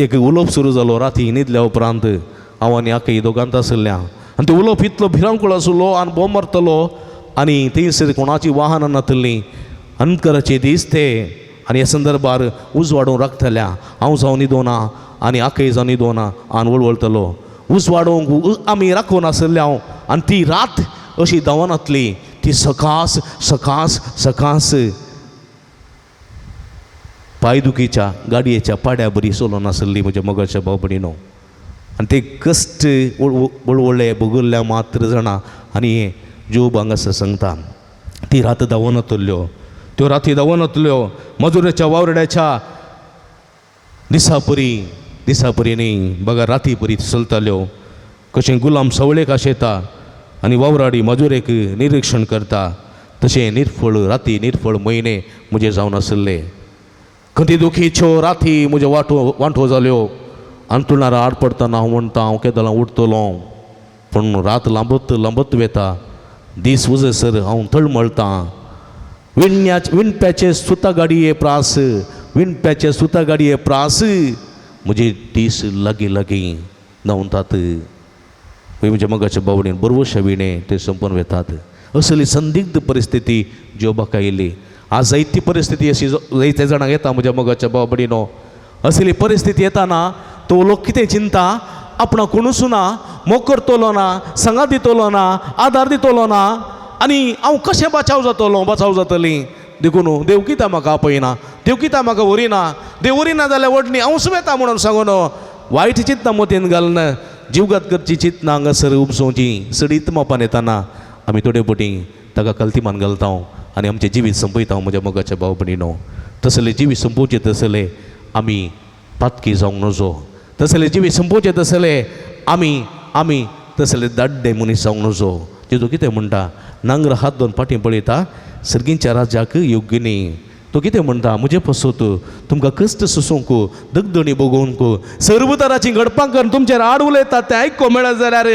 एक उलोवप सुरू जालो राती न्हिदल्या उपरांत हांव आनी आखी दोगांत आसल्या आनी तो उलोवप इतलो भिरांकूळ आसलो आनी बोंब मारतलो आनी थंयसर कोणाची वाहनां नासलीं अंतराचे दीस ते आनी ह्या संदर्भार उजवाडूंक राखतल्या हांव जावन न्हिदोना आनी आखय जावन न्हिदोना आनी वळवळतलो उजवाडोवंक आमी राखून आसले हांव आनी ती रात अशी धांवनातली ती सकास पांयदुखीच्या गाडयेच्या पाड्या बरी चलोवन आसली म्हज्या मोगाच्या भाव भयणीनो आनी ते कश्ट वळवळे भोगल्ल्या मात्र जाणा आनी हे जोब हांगासर सांगता ती रात धांवनातल्यो त्यो राती धांवनातल्यो मजुरेच्या वावरड्याच्या दिसा परी न्ही बघा राती परी चलताल्यो कशें गुलाम सवळेक आशेता आनी वावराडी मजुरेक निरीक्षण करता तशें निर्फळ राती निर्फळ म्हयने म्हजे जावन आसले कधी दुखीच्यो राती म्हज्यो वांठो जाल्यो अंतरुणार आड पडतना हांव म्हणटा हांव केदोलां उठतलो पूण रात लांबत लांबत वेता दीस उजसर हांव तळमळटा विणप्याचे सुता गाडये प्रास विणप्याचे सुता गाडये प्रास म्हजे दीस लागी लागी धांवतात म्हणजे मगाच्या बावडीन बरोवशा विणे ते संपून वेतात असली संदिग्ध परिस्थिती जोबाक आयली आज जायती परिस्थिती अशी जायते जाणांक येता म्हज्या मगाच्या बावडीनो असली परिस्थिती येताना तो लोक कितें चिंता आपणा कोणूच ना मोग करतलो ना सांगात दितलो ना आदार दितलो ना आनी हांव कशें बचाव जातली देखून देव कित्याक म्हाका आपयना देव कित्याक म्हाका व्हरिना देव व्हरिना जाल्यार व्हडणी हांवच वेता म्हणून सांगून वायट चिंतना मतीन घालना जीवघात करची चिंतना हांगासर उपसोवची सडीत मापान येताना आमी थोडे पटी ताका कल्तीमान घालता आनी आमचें जिवीत संपयता म्हज्या मोगाच्या भाव भयणीनो तसले जिवीत संपोवचे तसले आमी पातकी जावंक नजो तसले जिवीत संपोवचे तसले आमी तसले दाड्डे मनीस जावंक नजो तेजो कितें म्हणटा नांगर हात दोन फाटीं पळयता सर्गींच्या राज्याक योग्य न्ही तो कितें म्हणटा म्हजे पसोत तुमकां कश्ट सोसूंक दगदणी भोगोवंक सर्वतराची घडपाक करून तुमचेर आड उलयतात तें आयको मेळत जाल्यार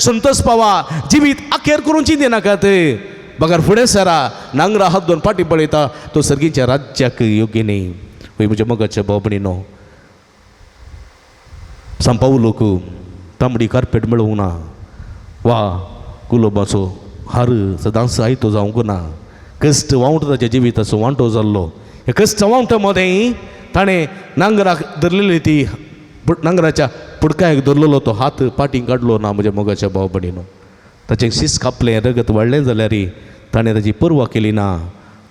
संतोश पावा जिवीत आखेर करूंची दिनाकात बगार फुडें सरा नांगरा हात दोन फाटीं पळयता तो सर्गींच्या राज्याक योग्य न्ही पळय म्हज्या मोगाच्या भाव भयणीनो सांपावलोक तांबडी कार्पेट मेळूंक ना वा गुलाबाचो हार सदांच आयतो जावंक ना कश्ट वावंट ताच्या जिविताचो वांटो जाल्लो हे कश्ट वावंट मदें ताणें नांगराक धरलेली ती नांगराच्या पुडकायक धरलेलो तो हात पाटीं काडलो ना म्हज्या मोगाच्या भाव भयणीनो ताचें शीस कापलें रगत वाडलें जाल्यार ताणें ताची पर्वा केली ना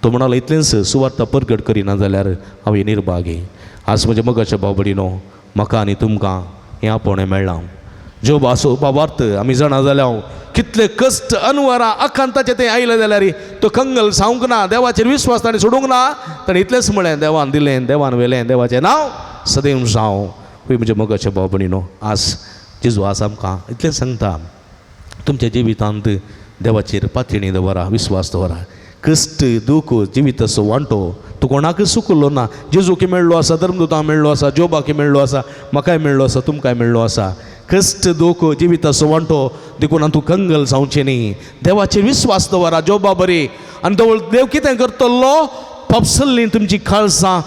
तो म्हणालो इतलेंच सुवार्ता परगट करिना जाल्यार हांव हे निर्भागी आज म्हज्या मोगाच्या भाव भयणीनो म्हाका आनी तुमकां हें आपोवणें मेळ्ळां ज्यो भासो बाबार्थ आमी जाणा जाल्यार कितले कश्ट अनवरां आखांताचें तें आयलें जाल्यार तो कंगल सावंक ना देवाचेर विस्वास ताणें सोडूंक ना ताणें इतलेंच म्हळें देवान दिलें देवान व्हेलें देवाचें नांव सदैव जावं पळय म्हज्या मोगाच्या भाव भयणीनो आज जेजू आज आमकां इतलें सांगता तुमच्या जिवितांत देवाचेर पातयणी दवरा विस्वास दवरा कश्ट दूख जिविताचो वांटो तूं कोणाकय चुकलो ना जेजूक मेळ्ळो आसा धर्मदूतांक मेळ्ळो आसा जोबाक मेळ्ळो आसा म्हाकाय मेळ्ळो आसा तुमकांय मेळ्ळो आसा कश्ट दूख जिविताचो वांटो देखून तूं कंगल जावचें न्ही देवाचेर विस्वास दवरा जोबा बरी आनी देव कितें करतलो पपसल्लीं तुमची खाळसां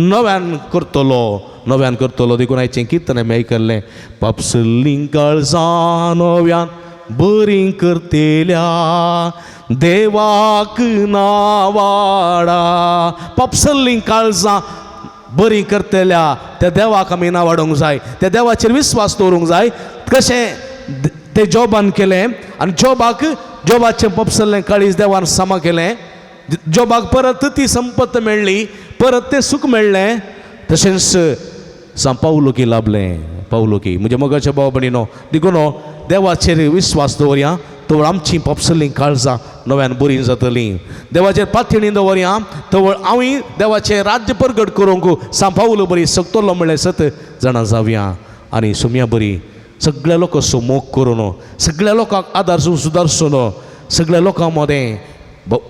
नव्यान करतलो देखून आयचें कितें आमी आयकल्लें पपसल्लीं काळसां नव्यान बरीं करतेल्या देवाक नावाडा पपसल्लीं काळजां बरीं करतेल्या त्या देवाक आमी नावाडूंक जाय त्या देवाचेर विस्वास दवरूंक जाय कशें तें जॉबान केलें आनी जॉबाचें पपसल्लें काळीज देवान सामा केलें जॉबाक परत ती संपत मेळ्ळी परत तें सूख मेळ्ळें तशेंच पावलोकी लाभलें पावलोकी म्हज्या मोगाच्या भाव भयणीनो देखून देवाचेर विस्वास दवरया तवळ आमची पपसल्लीं काळजां नव्यान बरीं जातलीं देवाचेर पातयणी दवरया तवळ हांवूय देवाचें राज्य परगट करूंक सांपावलो बरी सकतलो म्हणलें सत जाणां जावया आनी सुम्या बरी सगळ्या लोकांचो मोग करून सगळ्या लोकांक आदार सुदारसून सगळ्या लोकां मदें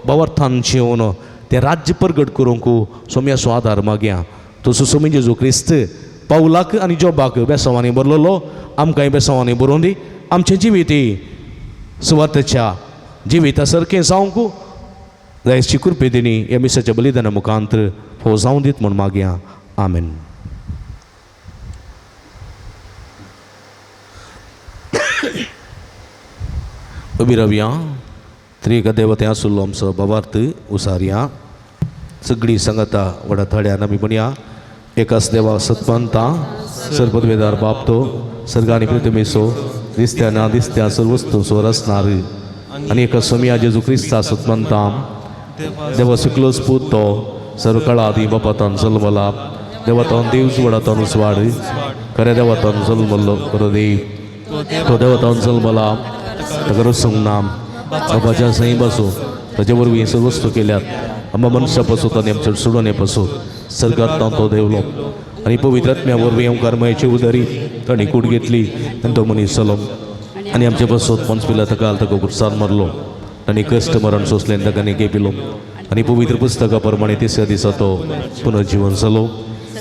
बवर्थान जिवन तें राज्य परगट करूंक सोम्याचो आदार मागया तसो सोमी जेजू क्रिस्त पावलाक आनी जॉबाक बेसांवांनी बरलो आमकांय बेसांवांनी बरोवन दी आमचें जिवीती सुवातेच्या जिविता सारकें जावंक जायची कृपे दिनी ह्या मिसाच्या बलिदाना मुखांतर हो जावं दीत म्हूण मागया आमेन. उबी रावया त्रिएका देवतें आसुल्लो आमचो भावार्थ उसारया सगळीं सांगाता व्हडा थड्यान आमी म्हणया एकाच देवा सत्वंता सर्वपदवेदार बापतो सर्गांनी पृथ्वीसो दिसत्या ना दिसत्या सर्वस्तू सोर असणार आनी एका सोम्या जेजू क्रिस्ता सत्वंताम देवा सुकलोस पूतो सर्व काळादी बापातान जल्मला देवातान देवज वडातान उसवाड खऱ्या देवातान जल्मलो खरो देव तो देवातान जल्मला ताका रसूंक नाम बापाच्या सही बसो ताचे वरवीं सर्व वस्तू केल्यात आमच्या मनशा पासून आनी आमचे सोडोने पासून सर्गांत तो देवलो आनी पवित्र आत्म्या वरवीं ओंकारमयाची उदारी ताणी कूड घेतली आनी तो मनीस जालो आनी आमचे पासून पंच पिला ताका ताका कुर्सान मारलो आनी कश्ट मरण सोंसलें ताका निके पिलो आनी पवित्र पुस्तका प्रमाणे तिसऱ्या दिसा तो पुनर्जीवन जालो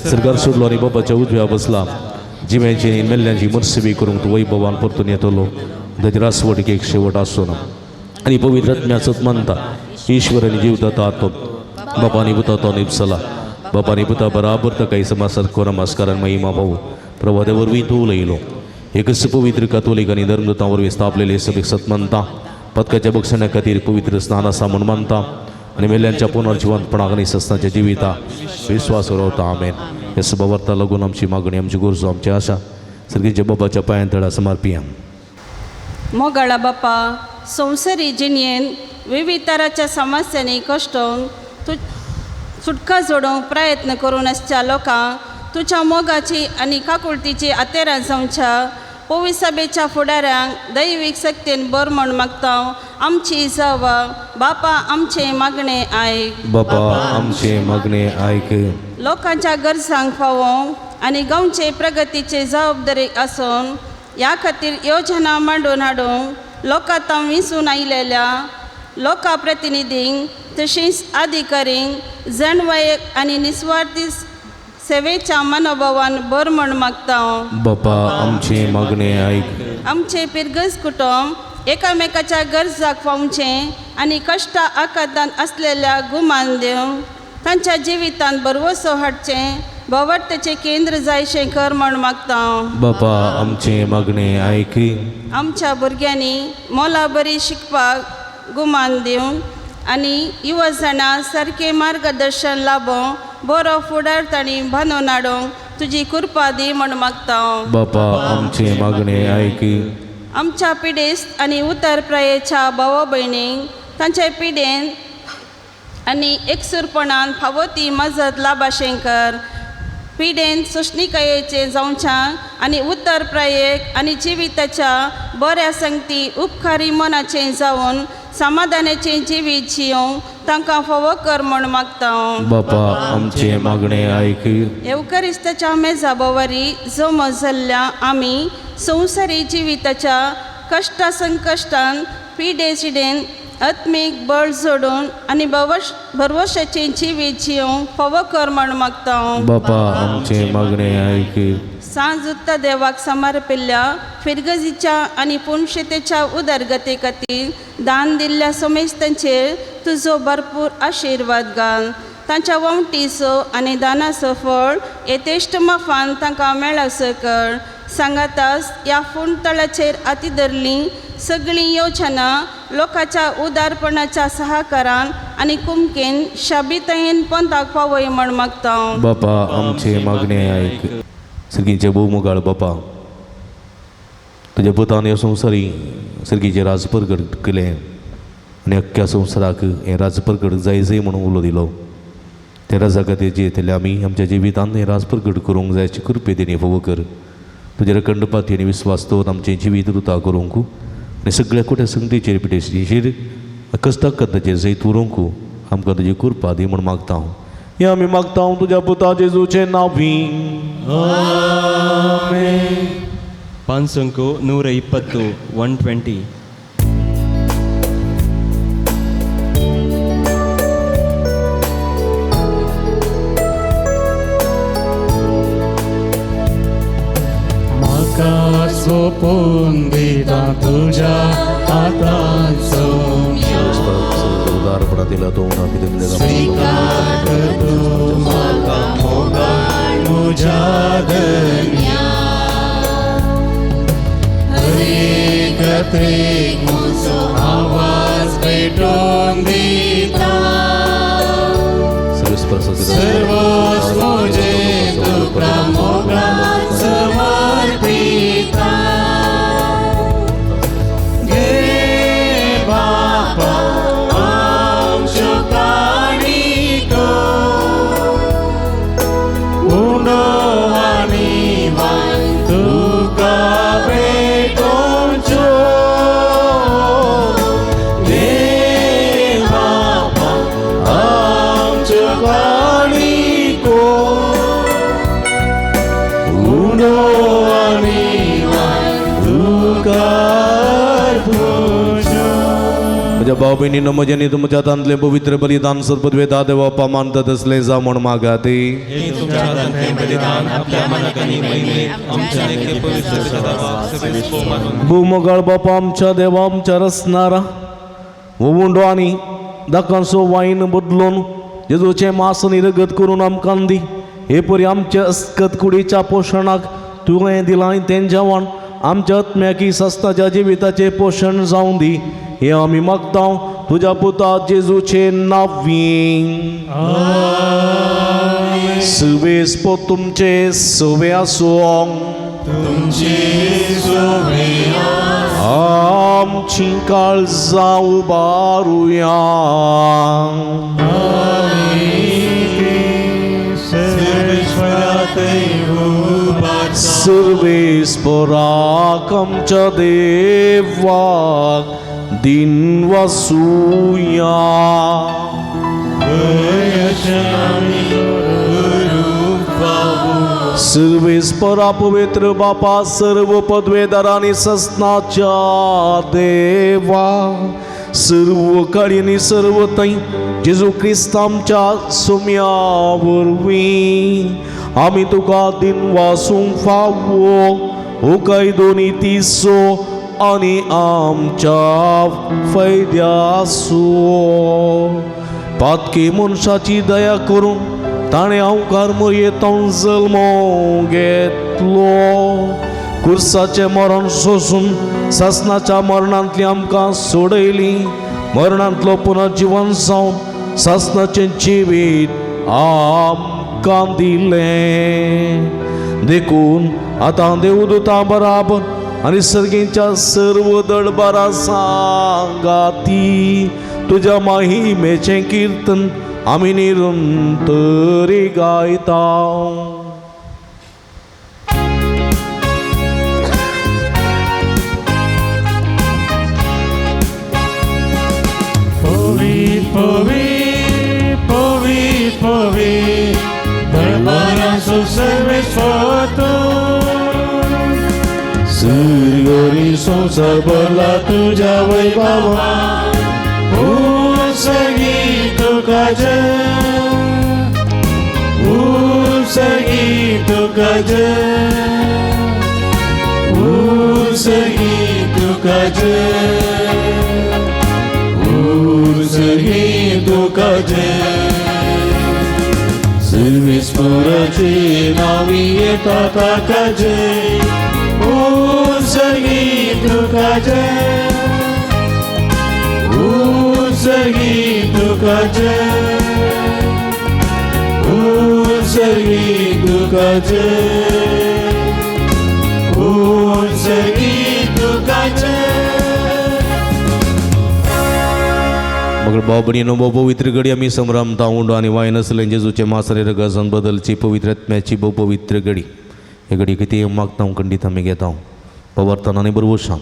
सर्गार सोडलो आनी बापाच्या उजव्या बसला जिव्यांची आनी मेल्ल्यांची मर्सिबी करूंक तो वैभवान परतून येतलो त्याची रासवट एक शेवट असतो ना आणि पवित्र आत्म्याचंच म्हणता ईश्वराने जीवदाता आत्म बापानी पुता तो निपसला बापानी पुता बराबर तर काही समासात को नमस्कार महिमा भाऊ प्रभादेवर तू लईलो एकच पवित्र कॅथोलिक आणि धर्मदूतांवर विस्थापलेले सगळे सत्मंता पदकाच्या बक्षण्या खातीर पवित्र स्नानासा म्हणून मानता आणि मेल्यांच्या पुनर्जिवंतपणा आणि सस्नाच्या जिविता विश्वास उरवता आमेन या सभावार्ता लागून आमची मागणी आमची गोरजो आमची आशा सगळींच्या बाबाच्या पायांतळा समर्पिया मोगाळा बापा संवसारी जिणेन विविध तराच्या समस्यांनी कश्टावन तू सुटका जोडूंक प्रयत्न करून आसच्या लोकांक तुझ्या मोगाची आणि काकुळतीची आतेरां जावच्या पवी सभेच्या फुडाऱ्यांक दैवीक शक्तीन बर म्हण मागता आमची जावा बापा आमचे मागणे आयक बापा आमचे मागणे आयक लोकांच्या गरजांक फावोवंक आनी गांवचे प्रगतीचे जबाबदारी आसून ह्या खातीर योजना मांडून हाडूंक लोकांतां विंचून आयिल्ल्या लोकप्रतिनिधींक तशेंच अधिकारींक जणवयक आनी निस्वार्थी सेवेच्या मनोभावान बर म्हण मागता बापा आमचे मागणे आयक आमचे पिरगस कुटुंब एकामेकाच्या गरजाक पावचें आनी कश्टा आकांतान असलेल्या गुमान दिवंक तांच्या जिवितांत भरवसो हाडचें भवत्तेचें केंद्र जायशें कर म्हण मागता बापा आमचे मागणे आयक आमच्या भुरग्यांनी मोला बरी शिकपाक गुमान दिवंक आनी युवजनां सारकें मार्गदर्शन लाभोवंक बरो फुडार तांणी बांदून हाडूंक तुजी कृपा दी म्हण मागता बापा आमचे मागणे आयक आमच्या पिडेस्त आनी उतर प्रयेच्या भाव भयणींक तांचे पिडेन आनी एकसुरपणान फावो ती मजत लाभाशें कर पिडेन सोशणिकायेचें जावच्यां आनी उतर प्रयेक आनी जिविताच्या बऱ्या संगती उपकारी मनाचें जावन समाधानाचें जिवीत जियोवंक तांकां फावो कर म्हण मागता बापा आमचे मागणे आयक एवकरिस्ताच्या मेजा बोवारी जमो जाल्ल्या आमी संवसारी जिविताच्या कश्टा संकश्टान पिडे चिडेन आत्मीक बळ जोडून आनी भरवशाचें जिवीत जियोवंक फावो कर म्हण मागता बापा आमचे मागणे आयक सांज उत्ता देवाक समर्पिल्ल्या फिरगजीच्या आनी पुणशेतेच्या उदरगते खातीर दान दिल्ल्या समेस्तांचेर तुजो भरपूर आशिर्वाद घाल तांच्या वंटीचो आनी दानाचो फळ येतेश्ट माफान तांकां मेळसर कर सांगातास ह्या फुंडतळाचेर हाती धरली सगळीं योजना लोकांच्या उदारपणाच्या सहकारान आनी कुमकेन शाबितायेन पंथाक पावय म्हण मागता बापा आमचे मागणे आयक सर्गीचे भोवमुगाळ बापा तुज्या पुतान ह्या संवसारी सर्गीचे राज परगट केलें आनी अख्ख्या संवसाराक हें राज परगट जाय जाय म्हणून उलो दिलो त्या राजा खातीर जियेतले आमी आमच्या जिवितांत हें राज परगट करूंक जाय अशी कृपे तेणी फावो कर तुजेर अखंडपाती आनी विस्वास दवरून आमचें जिवीत रुता करूंक आनी सगळ्या कोट्या संगतीचेर पिडेचेर कश्टाक कथाचेर जैत उरोंक आमकां तुजी कृपा दी म्हूण मागता हांव हें आमी मागता हांव तुज्या पुता जेजूचें नांवी पांचंको 120 120 म्हाका सोपून दिता तुझ्या हातांचो उदारपणा दिला तो स्वीकार कर तू म्हाका मोगाळ म्हज्या धन्या हरेक गतेक म्हजो आवाज पेटोवन दिता सर्वच म्हजें तुका मोगाळ समर्पिता घे बापा आमच्यो काणिको उंडो आनी वान तुका भेटोवच्यो म्हज्या भाव भयणीनो म्हज्यानी तुमच्या हातांतले पवित्र बलिदान सर्पद्वे दादेवा पामानतात असले जा म्हण मागाती. हे तुमच्या हातांतले बलिदान आपल्या मनात आणि महिमेत आमच्या नेते पवित्र सदावा सदैव मानून भूमगाळ बापा आमच्या देवा आमच्या रचणारा वुंडो आनी दाकांचो वाईन बदलून जेजूचे मास निर्गत करून आमकां दी. हे परी आमच्या अस्कत कुडीच्या पोषणाक तुवें दिलाय तें जेवण आमच्या आत्म्याकी सस्ताच्या जिविताचे पोषण जावं दी. हे आमी मागता तुझ्या पुता जेजूचे नांवी. सुवेस्पो तुमचे सोवे आसूं आमची काळजां उबारुया. सर्वेस्पराक आमच्या देवाक दिन वासुया. सर्वेस्परा पवित्र बापा सर्व पदवेदारांनी ससनाच्या देवा सर्व काळी आणि सर्व तै जेजू क्रिस्त आमच्या सोम्या वरवीं आमी तुका दिन वासूंक फावो हो काय दोनी तिसो आनी आमच्या फैद्यासो. पातकी मनशाची दया करून ताणें अवकार मयेंतां जल्म घेतलो. कुर्साचें मरण सोसून सासनाच्या मरणांतली आमकां सोडयली. मरणांतलो पुनर्जीवन जावन सासनाचें जिवीत आमकां दिलें. देखून आतां देवदूतां बराबर आनी सर्गीच्या सर्व दळबारां सांगाती तुज्या महिमेचें कीर्तन आमी निरंतरी गायता. दरबारांचो सर्वेस्वर सर्गरी संसार भरला तुझ्या वैभवा. सगी तुका जय सगी तुका जय सगी तुका जय सगी तुका जय. सर्वेस्पराचे नावी येता ताका जय. सगी तुका जय सगी तुका जय सगी तुका जय सगी तुका जय. मग भाव भयणीनो भोव पवित्र घडी आमी संभ्रमता उंडो आनी वायन असलें जेजूचे मासरे रगसान बदलची पवित्र आत्म्याची भोव पवित्र घडी. हे घडी कितें मागता हांव खंडीत आमी घेता पवर्तन आनी बरोवशां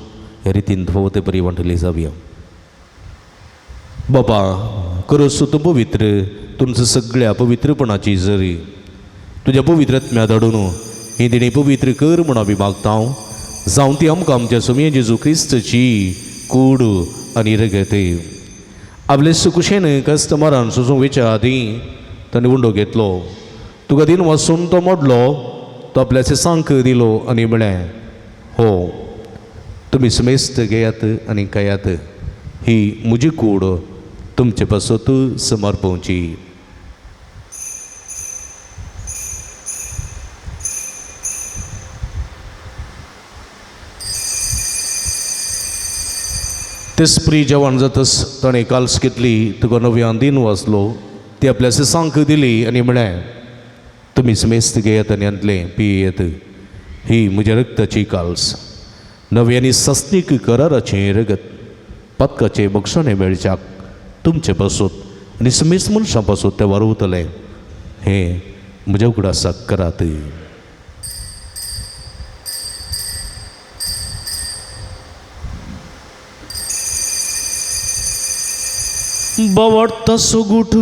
हे रितीन फवते परी वांटली जावया. बाबा खरोच तूं पवित्र तुमच्या सगळ्या पवित्रपणाची जरी तुज्या पवित्र आत्म्या धाडून ही तिणी पवित्र कर म्हूण आमी मागता. जावं ती आमकां आमच्या सोमये जेजू क्रिस्तची कूड आनी रगत. आपले सुकुशेन कस्टमरान सोसूंक वेच्या आदीं ताणें उंडो घेतलो. तुका दिन वाचून तो मोडलो तो आपल्याचे सांक दिलो आनी म्हळें हो तुमी सुमेस्त घेयात आनी खायात. ही म्हजी कूड तुमचे पासत समर्पोवची. तेस्प्री जेवण जातस ताणें काल्स घेतली तुका नव्यान दिन वाचलो ती आपल्या सांक दिली आनी म्हळें तुमी सुमेस्त घेयात आनी अंतलें पियेत. ही म्हज्या रक्ताची काल्स नव्यानी सस्तीक कराराचें रगत पदकाचें बक्षणें मेळच्याक तुमचे पासून आनी समेस्त मनशां पासून तें वारवतलें. हें म्हज्या उगडासाक करात. बावडता सुगूट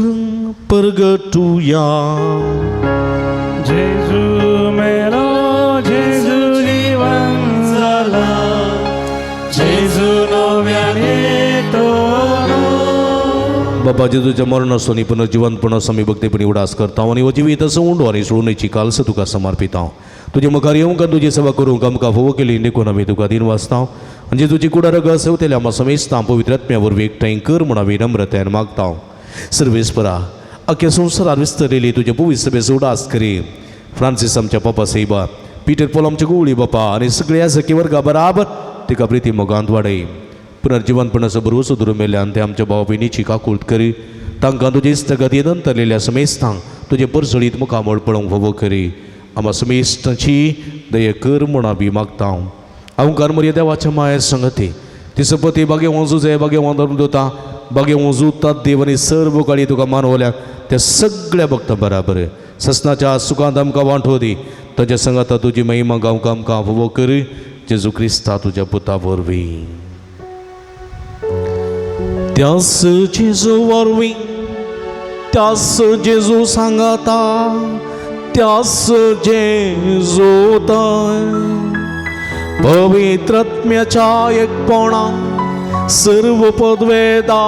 परगटुया. जेजू मेलो जेजू जीवन जाला जेजू नव्यान येतो बापा जेजूच्या मरणासोनी पुनर्जीवनपणास आमी भक्तीपणी उडास करता आनी हो जिवीत असो उंडो आनी सोडूनची कालस तुका समर्पिता तुजे मुखार येवंक आनी तुजी सेवा करूंक आमकां फोव केली देखून आमी तुका दिन वाचता आनी जेजूची कुडार गसवतेल्या आमी समेजता पवित्रात्म्या वरवीं एकठांय कर म्हण आमी नम्रतायेन मागता सर्वेस्परा अख्ख्या संवसारांत विस्तरलेली तुजे पवित्र सभेचो उडास करी फ्रांसीस आमच्या पापा सैबा पिटर पॉल आमच्या गुवळी बापा आनी सगळ्या सखी वर्गा बराबर तिका प्रिती मोगांत वाडय पुनर्जीवनपणाचो भरवसो धरून मेल्यान ते आमच्या भाव भयणीची काकूळट करी तांकां तुजे इश्टगतीन अंतरलेल्या समेस्तांक तुजे परसळीत मुखामळ पळोवंक फोव करी आम्हा समेस्ताची दये कर म्हूण आमी मागता हांव कार्मर्य देवाच्या मायेर संगती तिसपती बागे वंजूजे बागे वंदन दोता बागे वंजूतात देव आनी सर्व काळी तुका मानवल्याक त्या सगळ्या भक्तां बराबर ससनाच्या सुखांत आमकां वांटो दी ताच्या संगता तुजी महिमा गावंक आमकां फोव कर जेजू क्रिस्ता तुज्या पुता वरवीं त्यास जेजू वरवीं त्यास जेजू सांगाता त्यास जेजू पवित्रात्म्याच्या एकपणा सर्व पदवेदा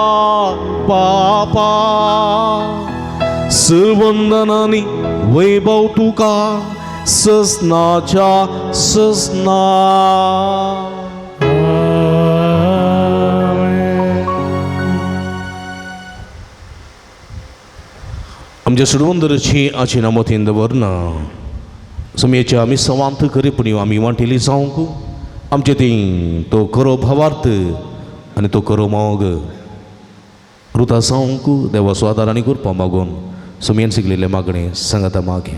पापा सर्वंदनानी वैभव तुका ससनाच्या ससना आमच्या सुडवंदरची आची नामोतीन दवरना समयाची आमी सवांत खरेपणी आमी वांटेली जावंक आमचे ती तो खरो भावार्थ आनी तो खरो मोग रुता जावंक देवा स्वादारांनी करपा मागून समयान शिकलेले मागणे सांगाता मागे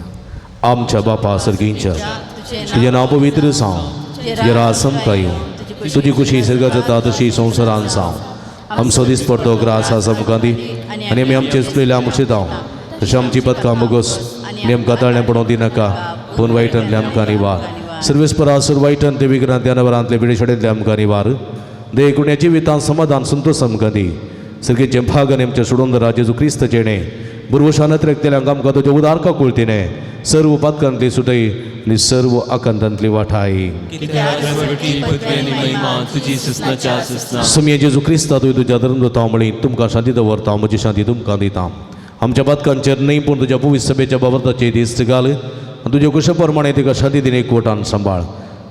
आमच्या बापा सर्गींच्या तुजें नांव पवित्र जावं तुजें राज समकायो तुजी कुशी सर्गा जाता तशी संवसारान जावं आमचो दीस पडतो ग्रास आसा आमकां दी आनी आमी आमचे चुकलेल्या आमचे दाव तशें आमची पदकां मुगोस नेमकां ताळणें पडोवंक दिनाका पूण वायटांतले आमकां निवार सर्वेस्परा सुर वायटान ते विग्रांत त्या नवरांतले बिडेशडेंतले आमकां निवार दे कुण्या जिवितांत समाधान संतोश आमकां दी सर्गेचे भाग आनी आमच्या सुडोंदरा जेजू क्रिस्त जेणे बुरवशानत रेखतेल्यांक आमकां तुज्या उदारका कुळतीने सर्व पदकांतली सुटय आनी सर्व आकांतांतली वाठाय समये जेजू क्रिस्ता तुवें तुज्या धर्म दोता म्हळी तुमकां शांती दवरता म्हजी शांती तुमकां दिता आमच्या पदकांचेर न्हय पूण तुज्या पवित्र सभेच्या बाबताचे दिश्ट घाल आनी तुज्या कुशा प्रमाणे तिका शांती दिने एकवटान सांबाळ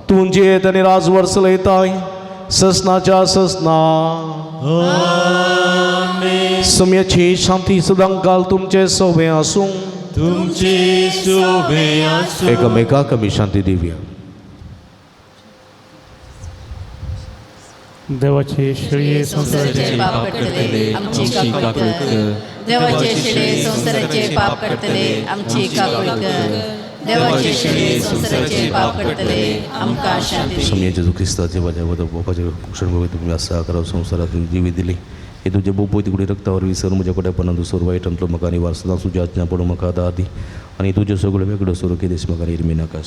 तूं जियेत आनी राजवर चलयताय ससनाच्या ससना समयाची शांती सदांच काल तुमचे सोबे आसूं तुमचे सोबे आसूं एकामेकाक आमी शांती दिवया देवाचे शिळे संसाराचे पाप करतले आमची काकूळट कर देवाचे शिळे संसाराचे पाप करतले आमची काकूळट कर देवाचे शिळे संसाराचे पाप करतले आमकां शांती समया जेजू क्रिस्ताचे वजा वदा बापाचे क्षण तुम्ही आसा करा संसारात जिवी दिली हे तुझे बोपोय तिकडे रक्तावर विसर म्हज्या कडेपणान दुसरो वायटांतलो म्हाका निवार सदां तुज्या आज्ञा पडूं म्हाका दादी आनी तुज्यो सगळ्यो वेगळ्यो सुरू कितें म्हाका निर्मी नाका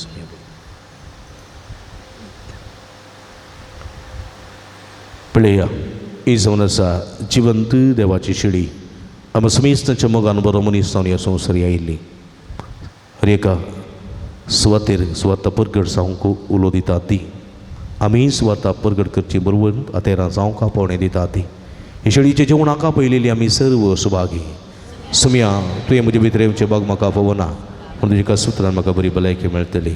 पळया ही जावन आसा जिवंत देवाची शिडी आमी समेस्तांच्या मोगान बरो मनीस जावन ह्या संवसारी आयिल्ली हर एका सुवातेर सुवाता परगट जावंक उलो दिता ती आमी सुवाता परगट करची बरोबर आतेरां जावंक पावणें दिता ती हे शेळीचे जेवणाका पयलेली आमी सर्व सुभागी सुम्या तुवें म्हजे भितर येवचे बाग म्हाका पवना पूण तुज्या एका सुत्रान म्हाका बरी भलायकी मेळटली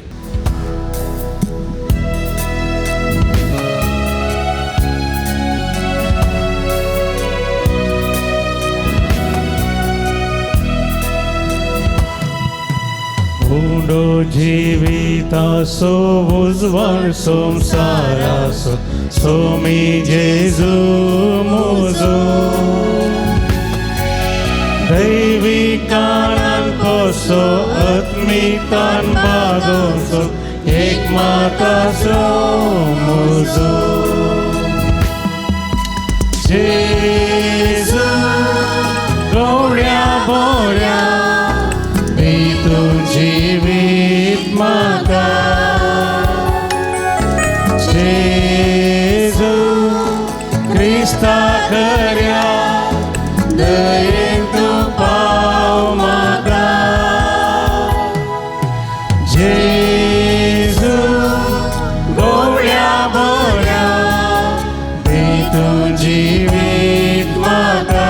उंडो जिवितासो उजवाड संसारासो सोमी जेजू मोजो दैविकान कसो आत्मिकान बागोसो एक मातासो मोजो जेजू गवळ्या बोऱ्या जिवीत म्हाका जेजू क्रिस्ता खऱ्या दयेन तूं पाव म्हाका जेजू गवळ्या बऱ्या दी तूं जिवीत म्हाका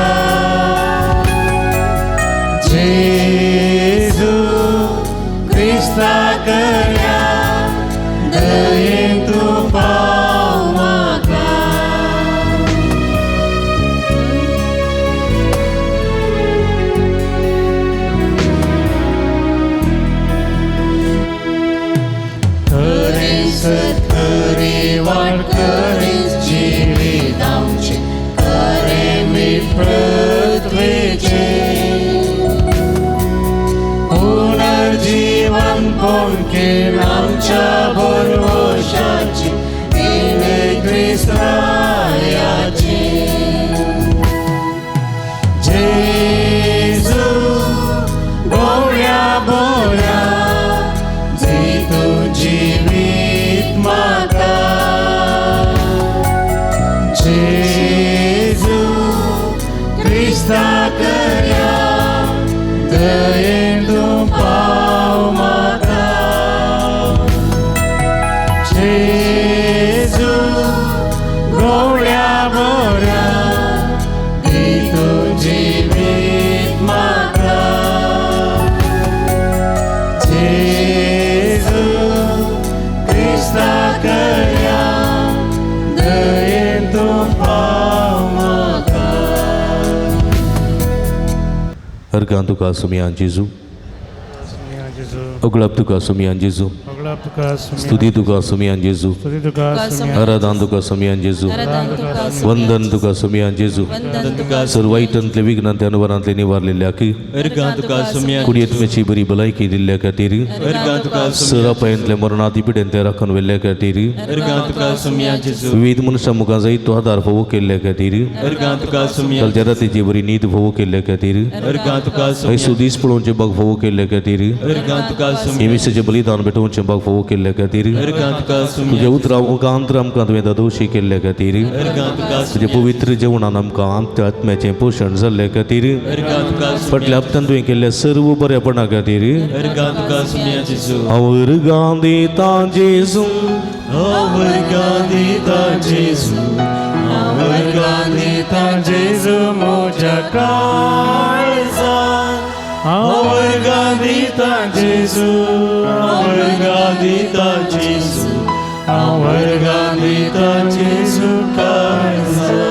सामकेन आमच्या भरवशाची तिने क्रिस्तायाची जेजू गवळ्या बोऱ्या जी तू जिवीत म्हाका जेजू क्रिस्ता करया दयेन तूं पाव म्हाका जेजू गवळ्या बोऱ्या जी तू जिवीत म्हाका जेजू क्रिस्ता करया दयेन तूं पाव म्हाका अर्गां तुका सुमयान जेजू ओगळप तुका सुमयान जेजू स्तुती तुका सुमयान जेजू आराधन तुका सुमयान जेजू वंदन तुका सुमयान जेजू सर्वायतांतले विघ्नांतले अनवरांतले निवारलेल्या की कुडयेत्म्याची बरी भलायकी दिल्ल्या खातीर सरापायंतले मरणाती पिड्यांतले राखून व्हेल्ल्या खातीर विविध मनशां मुखार जायत तो आदार फोव केल्ल्या खातीर कालच्या रातीची बरी न्हीद फोव केल्ल्या खातीर आयसू दीस पळोवचे बाग फोव केल्ल्या खातीर येमिसाचें बलिदान भेटोवचें बाग फोव केल्ल्या खातीर तुज्या उतरां मुखांतर आमकां तुवें दादोशी केल्ल्या खातीर तुजें पवित्र जेवणान आमकां आमच्या आत्म्याचें पोशण जाल्ल्या खातीर फाटल्या हप्त्यान तुवें केल्ल्या सर्व बरेपणा खातीर वर्गां दिता जेजू वर्गां दिता जेजू वर्गां दिता जेजू म्हज्या काळजान वर्गां दिता जेजू वर्गां दिता जेजू वर्गां दिता जेजू काळजान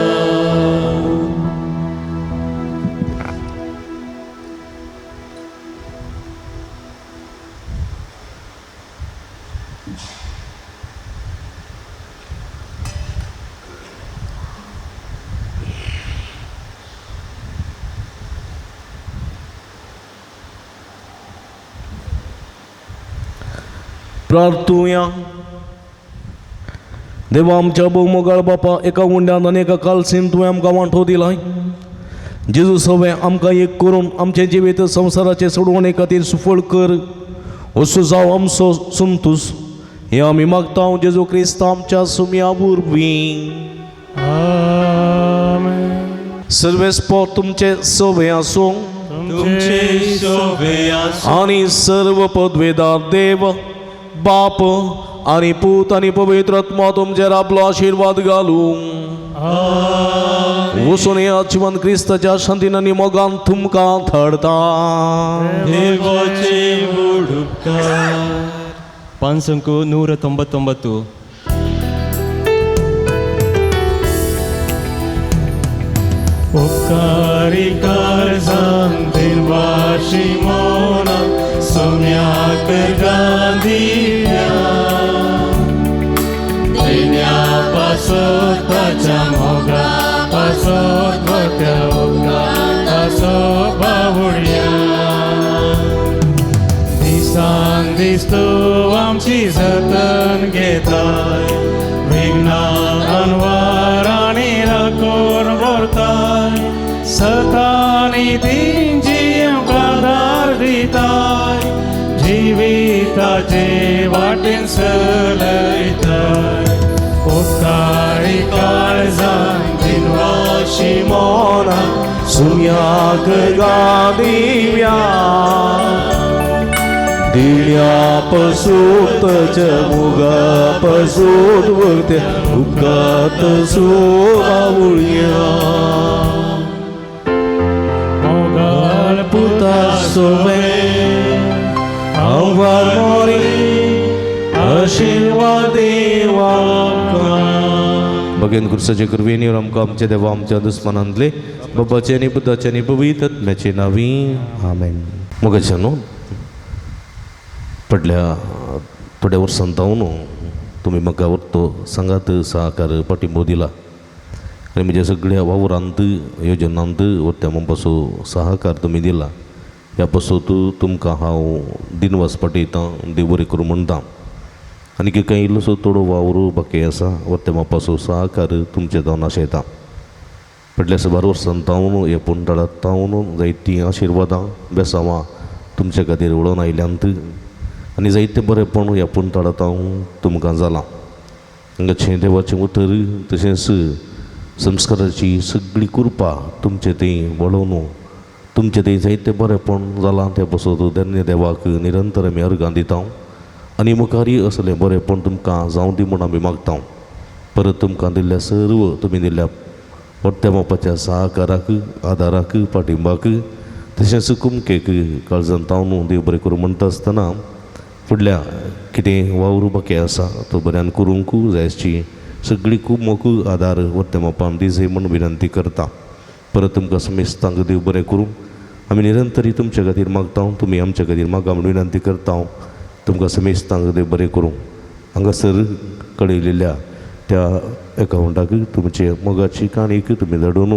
प्रार्थुया देवा आमच्या बहुमोगाळ बापा एका उंड्यान आनी एका कालसीन तुवें आमकां वांटो दिलाय जेजू सवें आमकां एक करून आमचे जिवीत संवसाराचे सोडवणे खातीर सुफळ कर असो जावं आमचो संतोश हे आमी मागता जेजू क्रिस्त आमच्या सुमया वरवीं सर्वेस्पो तुमचे सवे आसूं आनी सर्व पदवेदार देव बाप आणि पूत आणि पवित्र आत्मा तुमचेर आपलो आशीर्वाद घालूं वचून ह्या जिवन क्रिस्ताच्या शांतीन आनी मोगान तुमकां धाडटा देवाचे व्हड उपकार 599 उपकारी काळजान देवाची मोना सोम्याक गांदिया देण्या पासत ताच्या मोगा पासत वत्या ओगा पासो बावळ्या दिसान दीस तूं आमची जतन घेताय विघ्नां अनवर आनी राखून व्हरताय सतानी तेंची आमकां धार दिताय जिविताचे वाटेन चलयताय उपकारी काळजान दिनवाशी मोना सुम्याक गादिव्या दिल्या पसूत मुगा पसूत वक्ते उपकात सोवळ्या मोगाळ पुता सोवे आव्हान मोरी आशीर्वाद देवा भगवान कृष्णाचे कृपेने आमकां आमच्या देवा आमच्या दुस्मनांतले बाबाचे आनी पुताचे आनी पवित्र आत्म्याचे नांवी आमेन. मोगाच्या न्हू फाटल्या थोड्या वर्सांतावन तुमी म्हाका तो सांगात सहकार पाठिंबो दिला आनी म्हज्या सगळ्या वावरांत योजनांत वरत्या पासो सहकार तुमी दिला ह्या पासून तुमकां हांव दिनवास पाठयतां देव बरें करूं म्हणटा आनी काही इल्लोसो थोडो वावरू बाकी आसा वते मापासो सहकार तुमचे जावन आशेता फाटल्या 12 वर्सां तावन हे पुंडाळांत तावन जायतीं आशिर्वादां बेसांवां तुमचे खातीर उडोवन आयल्यांत आनी जायतें बरेंपण ह्या पुंडाळांत हांव तुमकां जालां हांगाचें देवाचें उतर तशेंच संस्काराची सगळी कृपा तुमचे थंय वळोवन तुमचे थंय जायतें बरेंपण जालां तें पासून धन्य देवाक निरंतर आमी अर्गां दिता आनी मुखारी असलें बरेंपण तुमकां जावं दी म्हूण आमी मागता परत तुमकां दिल्ल्या सर्व तुमी दिल्ल्या व्हडट्या मापाच्या सहकाराक आदाराक पाठिंबाक तशेंच कुमकेक काळजांत तावन देव बरें करूं म्हणटा आसतना फुडल्या कितें वावर बाकी आसा तो बऱ्यान करूंक जायची सगळी कुमक आदार व्हडट्या मापान दिजे म्हूण विनंती करता परत तुमकां समेस्तांक देव बरें करूं आमी निरंतरी तुमचे खातीर मागता तुमी आमचे खातीर मागा म्हूण विनंती करता तुमकां समेस्तांक देव बरें करूं हांगासर कळयलेल्या त्या एकावंटाक तुमचे मोगाची काणीक तुमी धाडून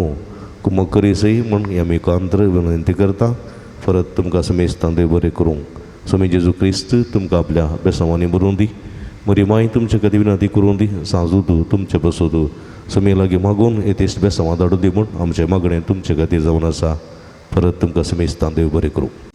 कुमक करीसय म्हूण आमी एकांतर विनंती करता परत तुमकां समेस्तांक देव बरें करूं स्वामी जेजू क्रिस्त तुमकां आपल्या बेसांवांनी भरून दी मरी माय तुमचे खातीर विनंती करून दी सांजू तूं तुमचे बसोत समे लागीं मागून येतेच बेसांवां धाडून दी म्हूण आमचें मागणें तुमचे खातीर जावन आसा परत तुमकां समेस्तांक देव बरें करूं.